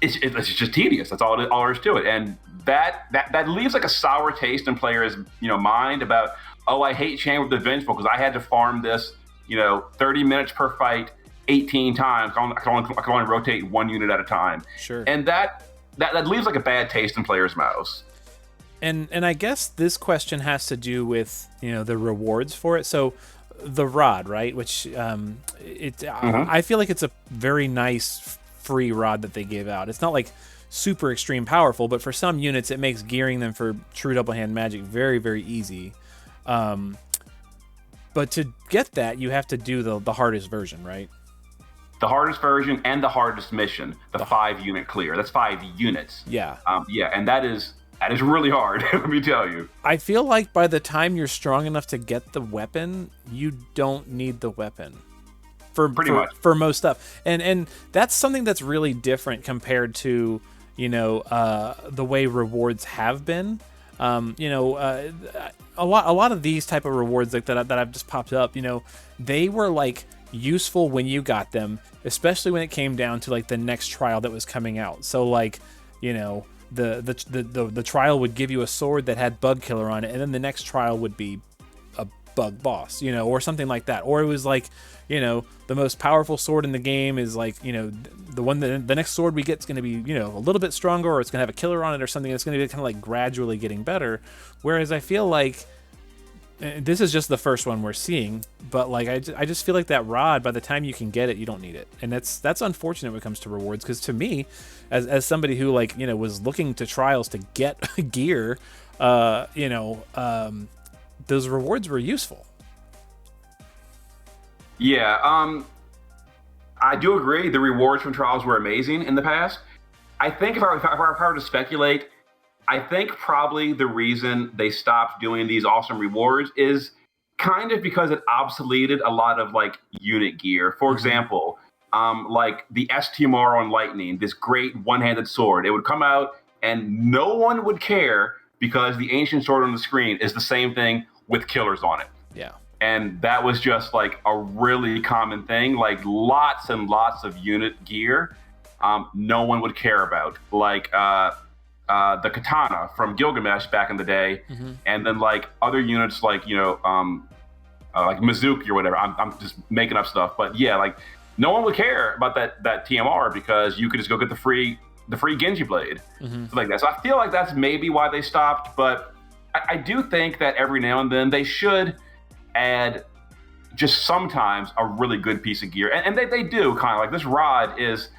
it's just tedious. That's all there is to it. And that leaves like a sour taste in players' mind about, oh, I hate Chain with the Vengeful because I had to farm this 30 minutes per fight 18 times. I can only rotate 1 unit at a time. Sure. And that leaves like a bad taste in players' mouths. And I guess this question has to do with the rewards for it. So the rod, right? Which I feel like it's a very nice free rod that they give out. It's not like super extreme powerful, but for some units it makes gearing them for true double hand magic very, very easy. But to get that, you have to do the hardest version, right? The hardest version and the hardest mission, the 5-unit clear. That's 5 units. Yeah. And that is really hard, let me tell you. I feel like by the time you're strong enough to get the weapon, you don't need the weapon. Pretty much. For most stuff. And that's something that's really different compared to, the way rewards have been. A lot of these type of rewards like that I've just popped up, they were like useful when you got them, especially when it came down to like the next trial that was coming out. So like, the trial would give you a sword that had bug killer on it, and then the next trial would be a bug boss, or something like that. Or it was like, the most powerful sword in the game is like, the one that the next sword we get is going to be, a little bit stronger, or it's going to have a killer on it or something. It's going to be kind of like gradually getting better. Whereas I feel like this is just the first one we're seeing, but like I just feel like that rod, by the time you can get it, you don't need it. And that's unfortunate when it comes to rewards, because to me, as somebody who like, was looking to trials to get gear, those rewards were useful. Yeah, I do agree. The rewards from trials were amazing in the past. I think if I were to speculate, I think probably the reason they stopped doing these awesome rewards is kind of because it obsoleted a lot of like unit gear. For example, like the STMR on Lightning, this great one-handed sword. It would come out and no one would care because the ancient sword on the screen is the same thing with killers on it. Yeah. And that was just like a really common thing, like lots and lots of unit gear no one would care about. Like the katana from Gilgamesh back in the day, and then like other units like, like Mizuki or whatever. I'm just making up stuff. But yeah, like no one would care about that TMR because you could just go get the free Genji blade. Like that. So I feel like that's maybe why they stopped. But I do think that every now and then they should add just sometimes a really good piece of gear, and they do kind of like this rod is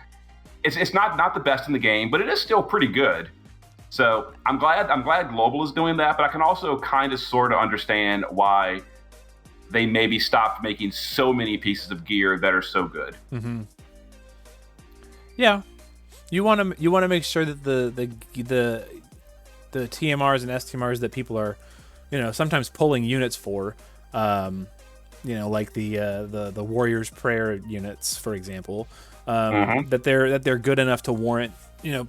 it's not the best in the game, but it is still pretty good. So I'm glad Global is doing that, but I can also kind of sort of understand why they maybe stopped making so many pieces of gear that are so good. Yeah, you want to make sure that the TMRs and STMRs that people are sometimes pulling units for, like the Warrior's Prayer units, for example, that they're good enough to warrant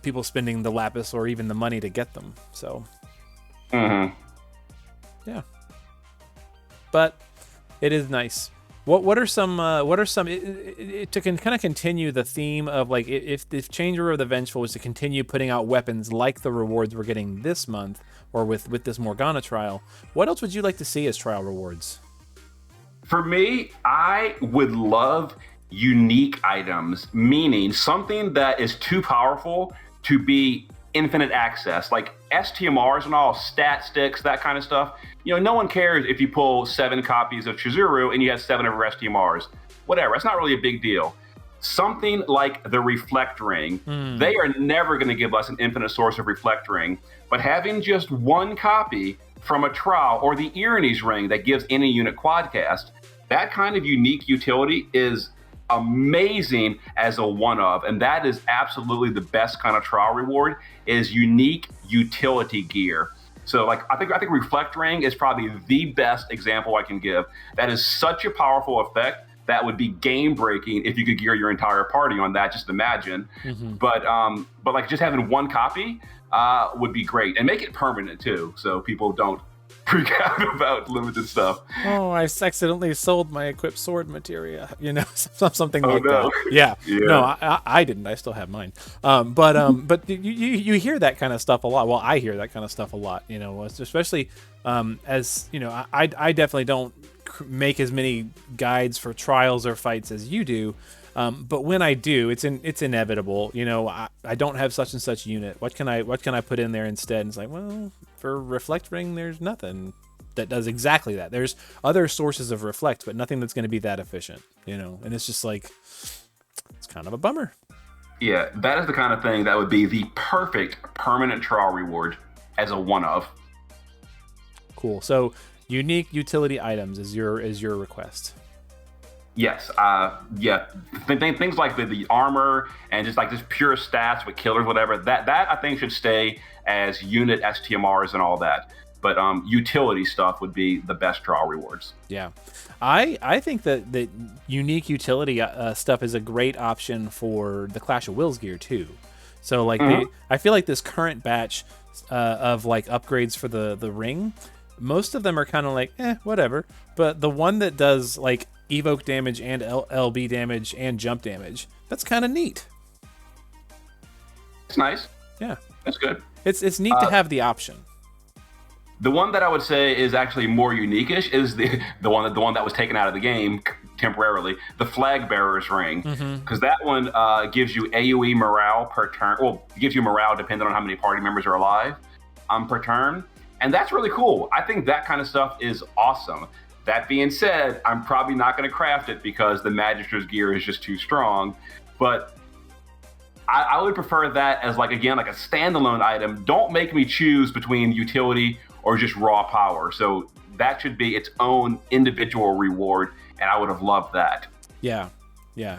people spending the lapis or even the money to get them. So yeah, but it is nice. What are some to kind of continue the theme of like if Changer of the Vengeful was to continue putting out weapons like the rewards we're getting this month or with this Morgana trial, what else would you like to see as trial rewards? For me, I would love unique items, meaning something that is too powerful to be infinite access, like STMRs and all, stat sticks, that kind of stuff. No one cares if you pull 7 copies of Chizuru and you have 7 of her STMRs. Whatever, it's not really a big deal. Something like the Reflect Ring, they are never going to give us an infinite source of Reflect Ring, but having just 1 copy from a trial, or the Irony's Ring that gives any unit quadcast, that kind of unique utility is amazing as a one-of, and that is absolutely the best kind of trial reward, is unique utility gear. So I think Reflect Ring is probably the best example I can give. That is such a powerful effect that would be game breaking if you could gear your entire party on that. Just imagine. But like just having 1 copy would be great, and make it permanent too, so people don't freak out about limited stuff. Oh, I accidentally sold my equipped sword materia, something like no. that. Yeah. No, I didn't. I still have mine. But you hear that kind of stuff a lot. Well, I hear that kind of stuff a lot. Especially as I definitely don't make as many guides for trials or fights as you do. But when I do, it's inevitable. I don't have such and such unit. What can I put in there instead? And it's like, well, for Reflect Ring, there's nothing that does exactly that. There's other sources of Reflect, but nothing that's going to be that efficient. And it's just like, it's kind of a bummer. Yeah, that is the kind of thing that would be the perfect permanent trial reward as a one-of. Cool. So unique utility items is your request. Yes, yeah. Things like the armor and just pure stats with killers, whatever. That I think should stay as unit STMRs and all that. But utility stuff would be the best trial rewards. Yeah, I think that unique utility stuff is a great option for the Clash of Wills gear too. So I feel like this current batch of upgrades for the ring, most of them are kind of like whatever. But the one that does evoke damage and LB damage and jump damage, that's kind of neat. It's nice. Yeah, that's good. It's neat to have the option. The one that I would say is actually more unique-ish is the one that was taken out of the game temporarily, the Flag Bearer's Ring, because that one gives you AoE morale per turn. Well, it gives you morale depending on how many party members are alive per turn, and that's really cool. I think that kind of stuff is awesome. That being said, I'm probably not going to craft it because the Magister's gear is just too strong, but I would prefer that as a standalone item. Don't make me choose between utility or just raw power. So that should be its own individual reward, and I would have loved that. Yeah.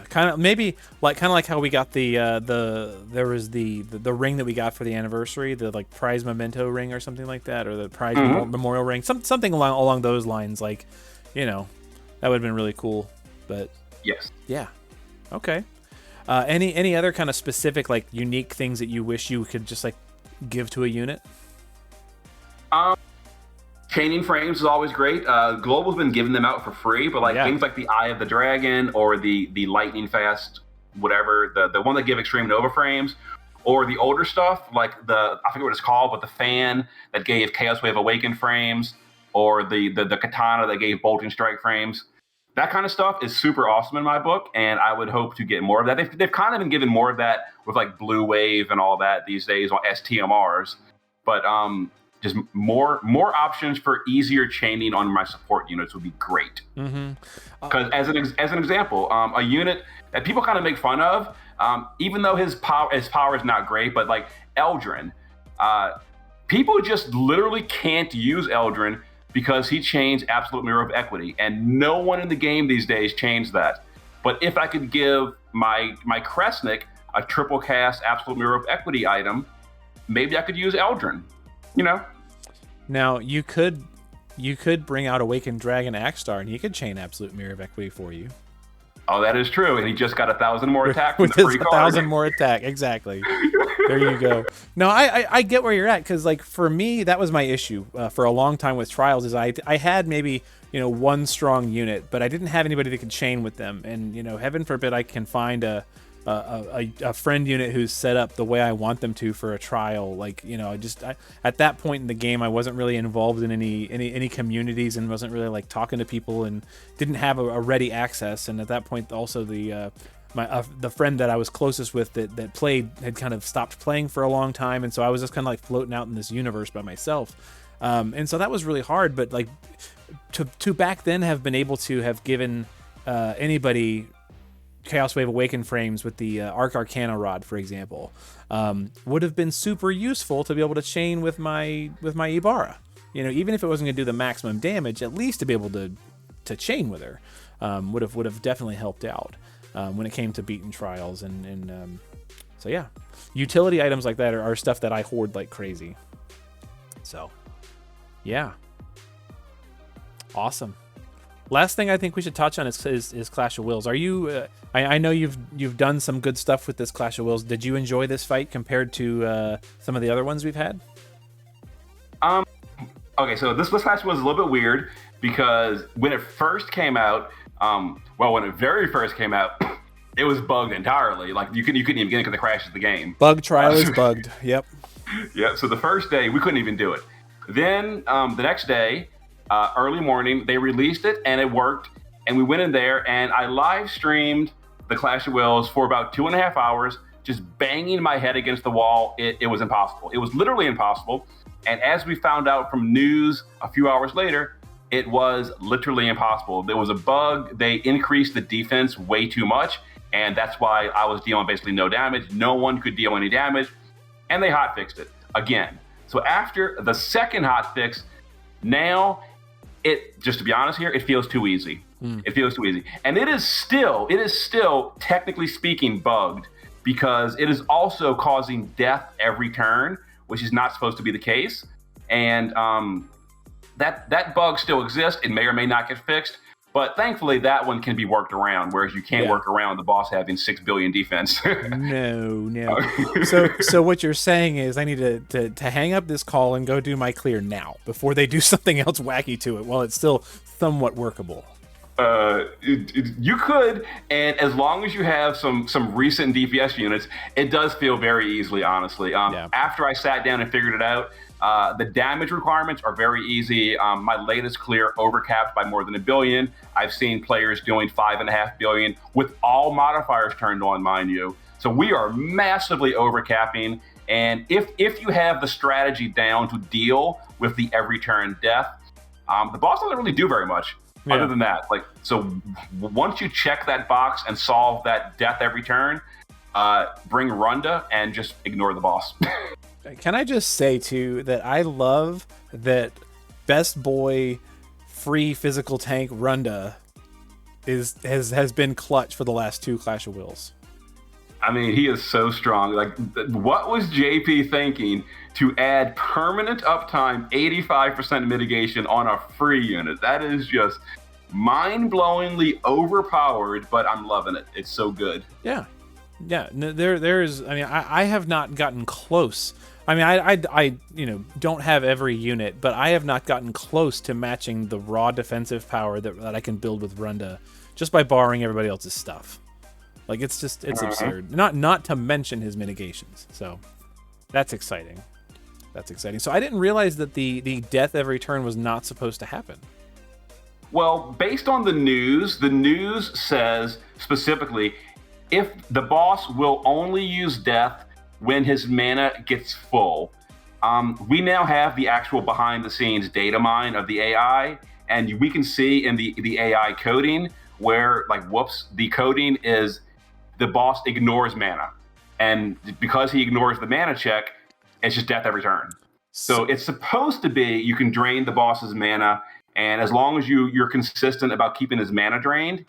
Kind of maybe like how we got there was the ring that we got for the anniversary, the prize memento ring or something like that, or the prize memorial ring, something along those lines. That would have been really cool. But yes, yeah, okay. Any other kind of specific unique things that you wish you could just give to a unit? Chaining frames is always great. Global's been giving them out for free, but things like the Eye of the Dragon or the Lightning Fast, whatever, the one that give Extreme Nova frames, or the older stuff I forget what it's called, but the fan that gave Chaos Wave Awaken frames, or the Katana that gave Bolt and Strike frames. That kind of stuff is super awesome in my book, and I would hope to get more of that. They've kind of been giving more of that with Blue Wave and all that these days on STMRs, but just more options for easier chaining on my support units would be great. Because as an example, a unit that people kind of make fun of, even though his power is not great, but Eldrin, people just literally can't use Eldrin because he chains Absolute Mirror of Equity, and no one in the game these days chains that. But if I could give my Kresnik a triple cast Absolute Mirror of Equity item, maybe I could use Eldrin. Now you could bring out Awakened Dragon Axstar, and he could chain Absolute Mirror of Equity for you. Oh, that is true. And he just got 1,000 more attack from with the his free card. 1,000 more attack. Exactly. There you go. No, I get where you're at, because like for me, that was my issue for a long time with trials. Is I had maybe one strong unit, but I didn't have anybody that could chain with them. And heaven forbid I can find a friend unit who's set up the way I want them to for a trial. Like at that point in the game, I wasn't really involved in any communities, and wasn't really like talking to people, and didn't have a ready access. And at that point, also the friend that I was closest with that played had kind of stopped playing for a long time, and so I was just kind of like floating out in this universe by myself. And so that was really hard. But like to back then have been able to have given anybody Chaos Wave Awaken frames with the Arc Arcana Rod, for example, would have been super useful to be able to chain with my Ibarra. Even if it wasn't going to do the maximum damage, at least to be able to chain with her would have definitely helped out when it came to beating trials. And so yeah, utility items like that are stuff that I hoard like crazy. So yeah, awesome. Last thing I think we should touch on is Clash of Wills. Are you? I know you've done some good stuff with this Clash of Wills. Did you enjoy this fight compared to some of the other ones we've had? Okay, so this Clash was a little bit weird because when it first came out, when it very first came out, it was bugged entirely. Like you couldn't even get it because it crashes the game. Bug trial is bugged. Yep. Yeah. So the first day we couldn't even do it. Then the next day, early morning, they released it and it worked. And we went in there and I live streamed the Clash of Wills for about 2.5 hours, just banging my head against the wall. It was impossible. It was literally impossible. And as we found out from news a few hours later, it was literally impossible. There was a bug. They increased the defense way too much. And that's why I was dealing basically no damage. No one could deal any damage. And they hotfixed it again. So after the second hotfix, now just to be honest here, it feels too easy. It feels too easy. And it is still technically speaking bugged because it is also causing death every turn, which is not supposed to be the case. And that bug still exists. It may or may not get fixed. But thankfully, that one can be worked around, whereas you can't work around the boss having 6 billion defense. No. So what you're saying is I need to hang up this call and go do my clear now before they do something else wacky to it while it's still somewhat workable. You could, and as long as you have some recent DPS units, it does feel very easily, honestly. After I sat down and figured it out, the damage requirements are very easy. My latest clear overcapped by more than 1 billion. I've seen players doing 5.5 billion with all modifiers turned on, mind you. So we are massively overcapping. And if you have the strategy down to deal with the every turn death, the boss doesn't really do very much. Other than that, so once you check that box and solve that death every turn, bring Runda and just ignore the boss. Can I just say too that I love that best boy free physical tank Runda has been clutch for the last 2 Clash of Wills. I mean, he is so strong. Like, what was JP thinking to add permanent uptime, 85% mitigation on a free unit? That is just mind-blowingly overpowered, but I'm loving it. It's so good. Yeah. No, there's. I mean, I have not gotten close. I mean, I don't have every unit, but I have not gotten close to matching the raw defensive power that I can build with Runda just by borrowing everybody else's stuff. Like, it's absurd. Not to mention his mitigations. So that's exciting. So I didn't realize that the death every turn was not supposed to happen. Well, based on the news says specifically if the boss will only use death when his mana gets full. We now have the actual behind-the-scenes data mine of the AI, and we can see in the AI coding where, the coding is the boss ignores mana. And because he ignores the mana check, it's just death every turn. So it's supposed to be you can drain the boss's mana, and as long as you're consistent about keeping his mana drained,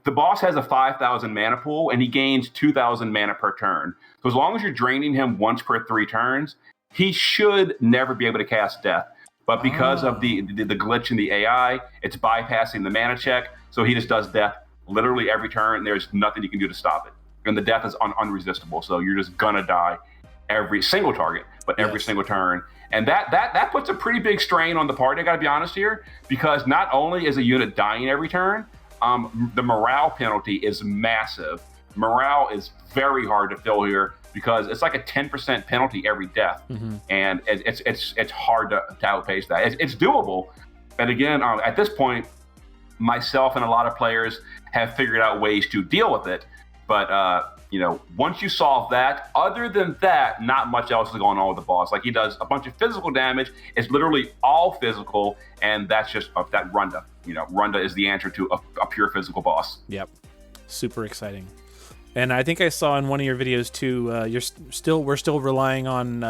the boss has a 5,000 mana pool, and he gains 2,000 mana per turn. So as long as you're draining him once per 3 turns, he should never be able to cast death. But because of the glitch in the AI, it's bypassing the mana check, so he just does death literally every turn. There's nothing you can do to stop it. And the death is unresistible. So you're just gonna die every single target, but every single turn. And that puts a pretty big strain on the party, I gotta be honest here, because not only is a unit dying every turn, the morale penalty is massive. Morale is very hard to fill here because it's like a 10% penalty every death. And it's hard to outpace that. It's doable. And again, at this point, myself and a lot of players have figured out ways to deal with it. But once you solve that, other than that, not much else is going on with the boss. Like, he does a bunch of physical damage. It's literally all physical, and that's just that Runda. Runda is the answer to a pure physical boss. Yep, super exciting. And I think I saw in one of your videos too. We're still relying on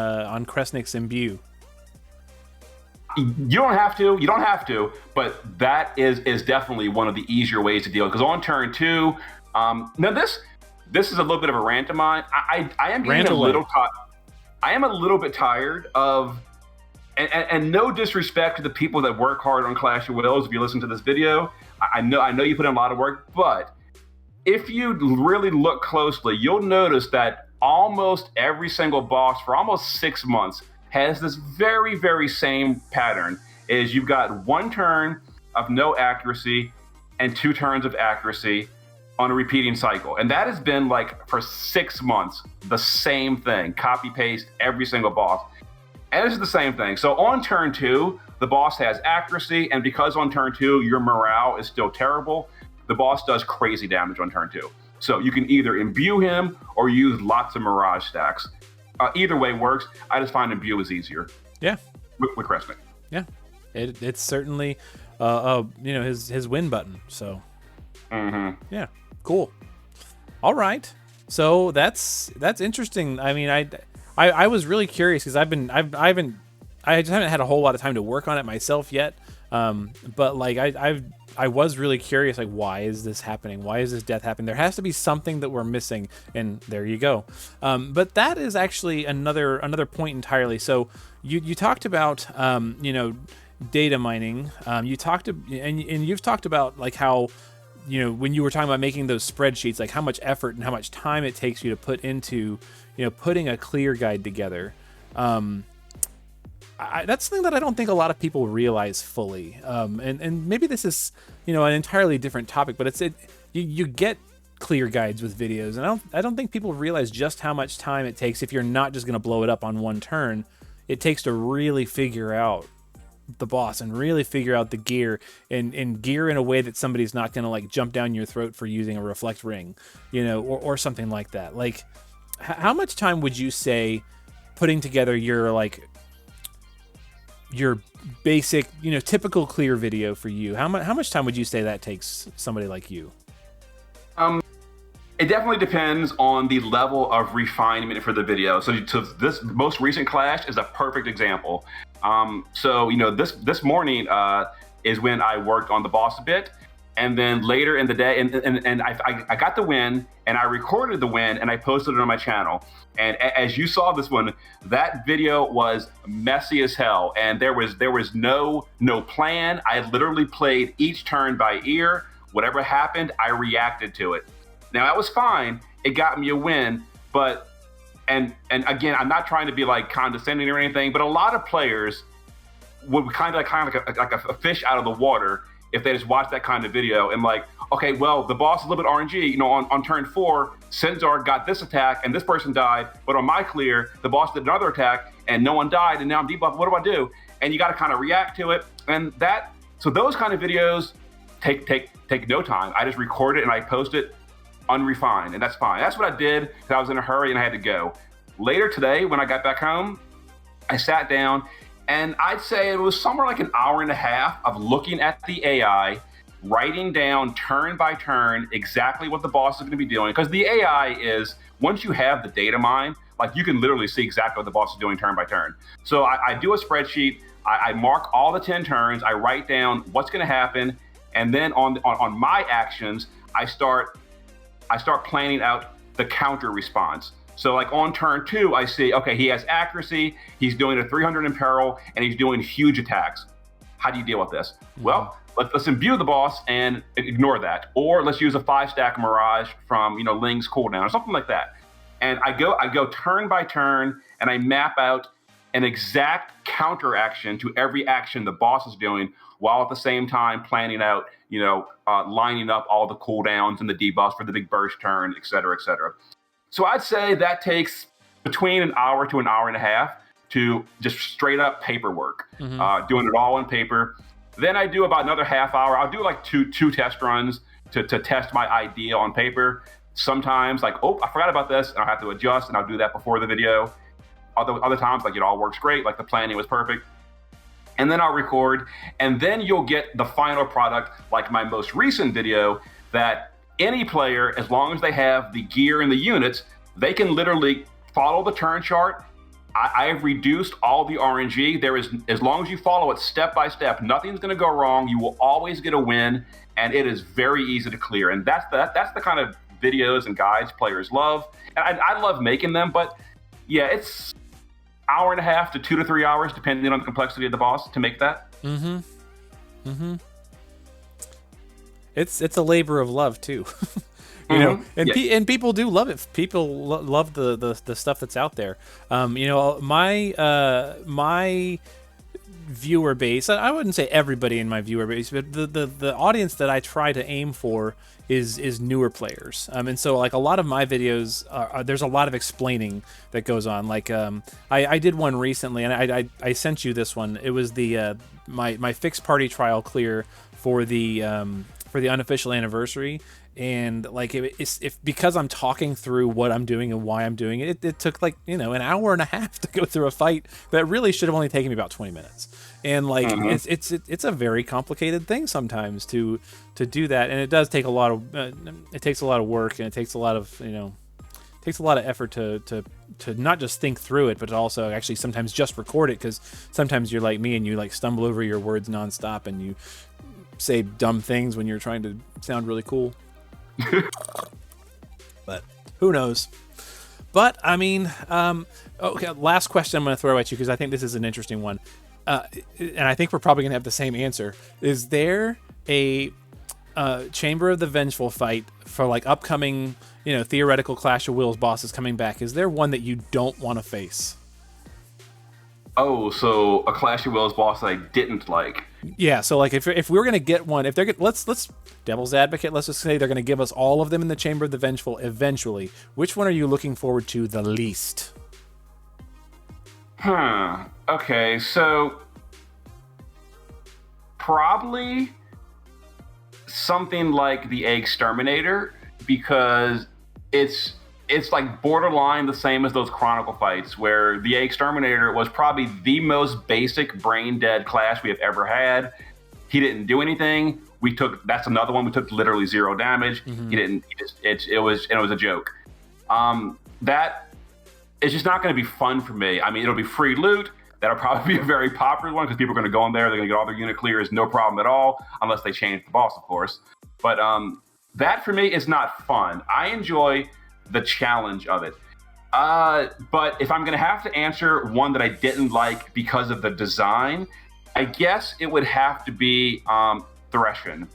Kresnik's Imbue. You don't have to, but that is definitely one of the easier ways to deal with. Because on turn 2, now this is a little bit of a rant of mine. I am getting a little I am a little bit tired of, and no disrespect to the people that work hard on Clash of Wills. If you listen to this video, I know you put in a lot of work, but if you really look closely, you'll notice that almost every single boss for almost 6 months has this very, very same pattern. Is you've got 1 turn of no accuracy and 2 turns of accuracy on a repeating cycle. And that has been like for 6 months, the same thing, copy paste every single boss. And this is the same thing. So on turn 2, the boss has accuracy, and because on turn 2, your morale is still terrible, the boss does crazy damage on turn 2. So you can either imbue him or use lots of mirage stacks. Either way works. I just find imbue is easier. Yeah. With Kresnik. Yeah. It's certainly, his win button. So. Yeah. Cool. All right. So that's interesting. I mean, I was really curious because I just haven't had a whole lot of time to work on it myself yet. But like I was really curious, like, why is this happening? Why is this death happening? There has to be something that we're missing, and there you go. But that is actually another point entirely. So you talked about data mining. You've talked about like how, when you were talking about making those spreadsheets, like how much effort and how much time it takes you to put into, putting a clear guide together. That's something that I don't think a lot of people realize fully. And maybe this is, an entirely different topic, but you get clear guides with videos, and I don't think people realize just how much time it takes if you're not just going to blow it up on 1 turn. It takes to really figure out the boss and really figure out the gear and gear in a way that somebody's not going to like jump down your throat for using a reflect ring, or something like that. Like, how much time would you say putting together your basic, typical clear video for you? How much time would you say that takes somebody like you? It definitely depends on the level of refinement for the video. So this most recent Clash is a perfect example. This morning is when I worked on the boss a bit, and then later in the day, and I got the win, and I recorded the win, and I posted it on my channel. And as you saw this one, that video was messy as hell, and there was no plan. I literally played each turn by ear. Whatever happened, I reacted to it. Now that was fine. It got me a win, but and again, I'm not trying to be like condescending or anything, but a lot of players would kind of like a fish out of the water if they just watch that kind of video and like, okay, well, the boss is a little bit RNG. On turn 4, Sinzar got this attack and this person died, but on my clear, the boss did another attack and no one died, and now I'm debuffed. What do I do? And you got to kind of react to it, and so those kind of videos take no time. I just record it and I post it unrefined, and that's fine. That's what I did because I was in a hurry and I had to go. Later today, when I got back home, I sat down, and I'd say it was somewhere like an hour and a half of looking at the AI, writing down turn by turn exactly what the boss is going to be doing. Because the AI is, once you have the data mine, like you can literally see exactly what the boss is doing turn by turn. So I do a spreadsheet, I mark all the 10 turns, I write down what's going to happen, and then on my actions, I start planning out the counter response. So like on turn 2, I see, okay, he has accuracy, he's doing a 300 in peril, and he's doing huge attacks. How do you deal with this? Well, let's imbue the boss and ignore that, or let's use a 5-stack Mirage from Ling's cooldown or something like that. And I go turn by turn, and I map out an exact counter action to every action the boss is doing, while at the same time planning out, lining up all the cooldowns and the debuffs for the big burst turn, et cetera, et cetera. So I'd say that takes between an hour to an hour and a half to just straight up paperwork, doing it all on paper. Then I do about another half hour. I'll do like two test runs to test my idea on paper. Sometimes I forgot about this, and I'll have to adjust, and I'll do that before the video. Other times, it all works great, the planning was perfect. And then I'll record, and then you'll get the final product, like my most recent video, that any player, as long as they have the gear and the units, they can literally follow the turn chart. I have reduced all the RNG. There is, as long as you follow it step by step, nothing's going to go wrong. You will always get a win, and it is very easy to clear. And that's the kind of videos and guides players love, and I love making them. But yeah, it's hour and a half to 2 to 3 hours, depending on the complexity of the boss, to make that. It's a labor of love too. And people do love it. People love the stuff that's out there. My viewer base, I wouldn't say everybody in my viewer base, but the audience that I try to aim for is newer players. And so a lot of my videos there's a lot of explaining that goes on. I did one recently, and I sent you this one. It was the my fixed party trial clear for the unofficial anniversary. And because I'm talking through what I'm doing and why I'm doing it, it took an hour and a half to go through a fight that really should have only taken me about 20 minutes. And it's a very complicated thing sometimes to do that, and it does take a lot of it takes a lot of work, and it takes a lot of effort to not just think through it, but to also actually sometimes just record it, because sometimes you're like me and you stumble over your words nonstop and you say dumb things when you're trying to sound really cool. But who knows? But I mean, okay. Last question I'm going to throw at you, because I think this is an interesting one, and I think we're probably going to have the same answer. Is there a Chamber of the Vengeful fight for upcoming, theoretical Clash of Wills bosses coming back? Is there one that you don't want to face? Oh, so a Clash of Wills boss that I didn't like. Yeah, so if we were gonna get one, if they're let's devil's advocate, let's just say they're gonna give us all of them in the Chamber of the Vengeful eventually. Which one are you looking forward to the least? Okay, so probably something like the Exterminator, because it's borderline the same as those Chronicle fights, where the Exterminator was probably the most basic brain dead clash we have ever had. He didn't do anything. That's another one. We took literally 0 damage. He didn't. It was a joke. That is just not going to be fun for me. I mean, it'll be free loot. That'll probably be a very popular one, because people are going to go in there. They're going to get all their unit clears, no problem at all, unless they change the boss, of course. But that for me is not fun. I enjoy the challenge of it. But if I'm going to have to answer one that I didn't like because of the design, I guess it would have to be Threshin.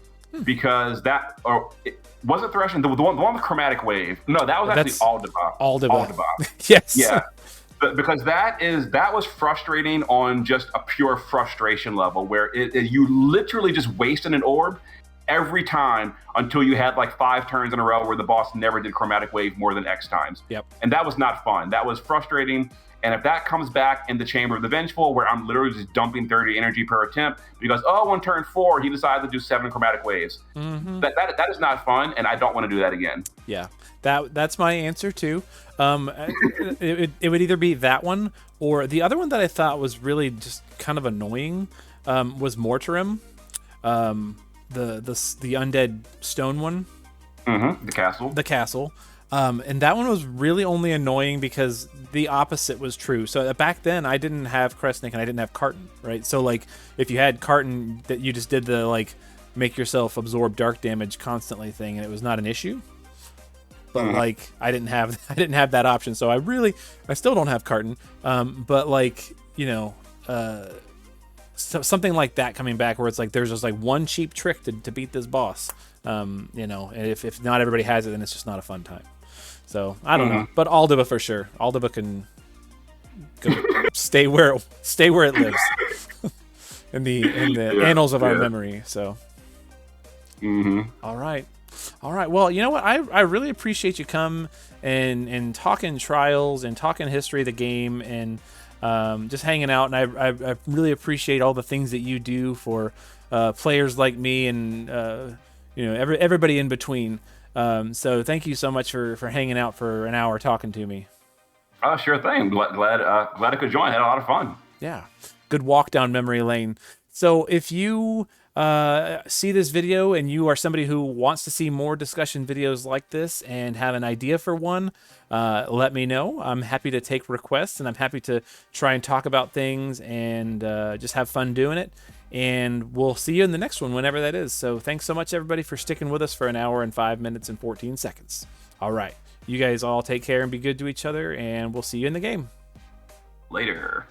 Because was it Threshin? The one with Chromatic Wave. No, that was actually Aldebaran. Yes. Yeah. Because that was frustrating on just a pure frustration level, where you literally just wasted an orb every time until you had 5 turns in a row where the boss never did Chromatic Wave more than X times. Yep. And that was not fun. That was frustrating. And if that comes back in the Chamber of the Vengeful, where I'm literally just dumping 30 energy per attempt because, on turn 4, he decided to do 7 Chromatic Waves. That is not fun, and I don't want to do that again. Yeah, that's my answer too. It would either be that one, or the other one that I thought was really just kind of annoying was Mortarim. The undead stone one. The castle. And that one was really only annoying because the opposite was true. So back then I didn't have Kresnik and I didn't have Carton, right? So if you had Carton, that you just did the make yourself absorb dark damage constantly thing, and it was not an issue. But I didn't have that option, so I still don't have Carton. But something like that coming back, where it's like there's just like one cheap trick to beat this boss. You know, and if not everybody has it, then it's just not a fun time. So I don't know, but Aldiba for sure. Aldiba can go stay where it lives in the annals of our memory. So. All right. Well, you know what? I really appreciate you come and talking trials and talking history of the game and just hanging out. And I really appreciate all the things that you do for players like me and you know, everybody in between. So thank you so much for hanging out for an hour talking to me. Sure thing. Glad I could join. I had a lot of fun. Yeah. Good walk down memory lane. So if you see this video and you are somebody who wants to see more discussion videos like this and have an idea for one, let me know. I'm happy to take requests, and I'm happy to try and talk about things and just have fun doing it. And we'll see you in the next one, whenever that is. So thanks so much, everybody, for sticking with us for an hour and 5 minutes and 14 seconds. All right. You guys all take care and be good to each other, and we'll see you in the game. Later.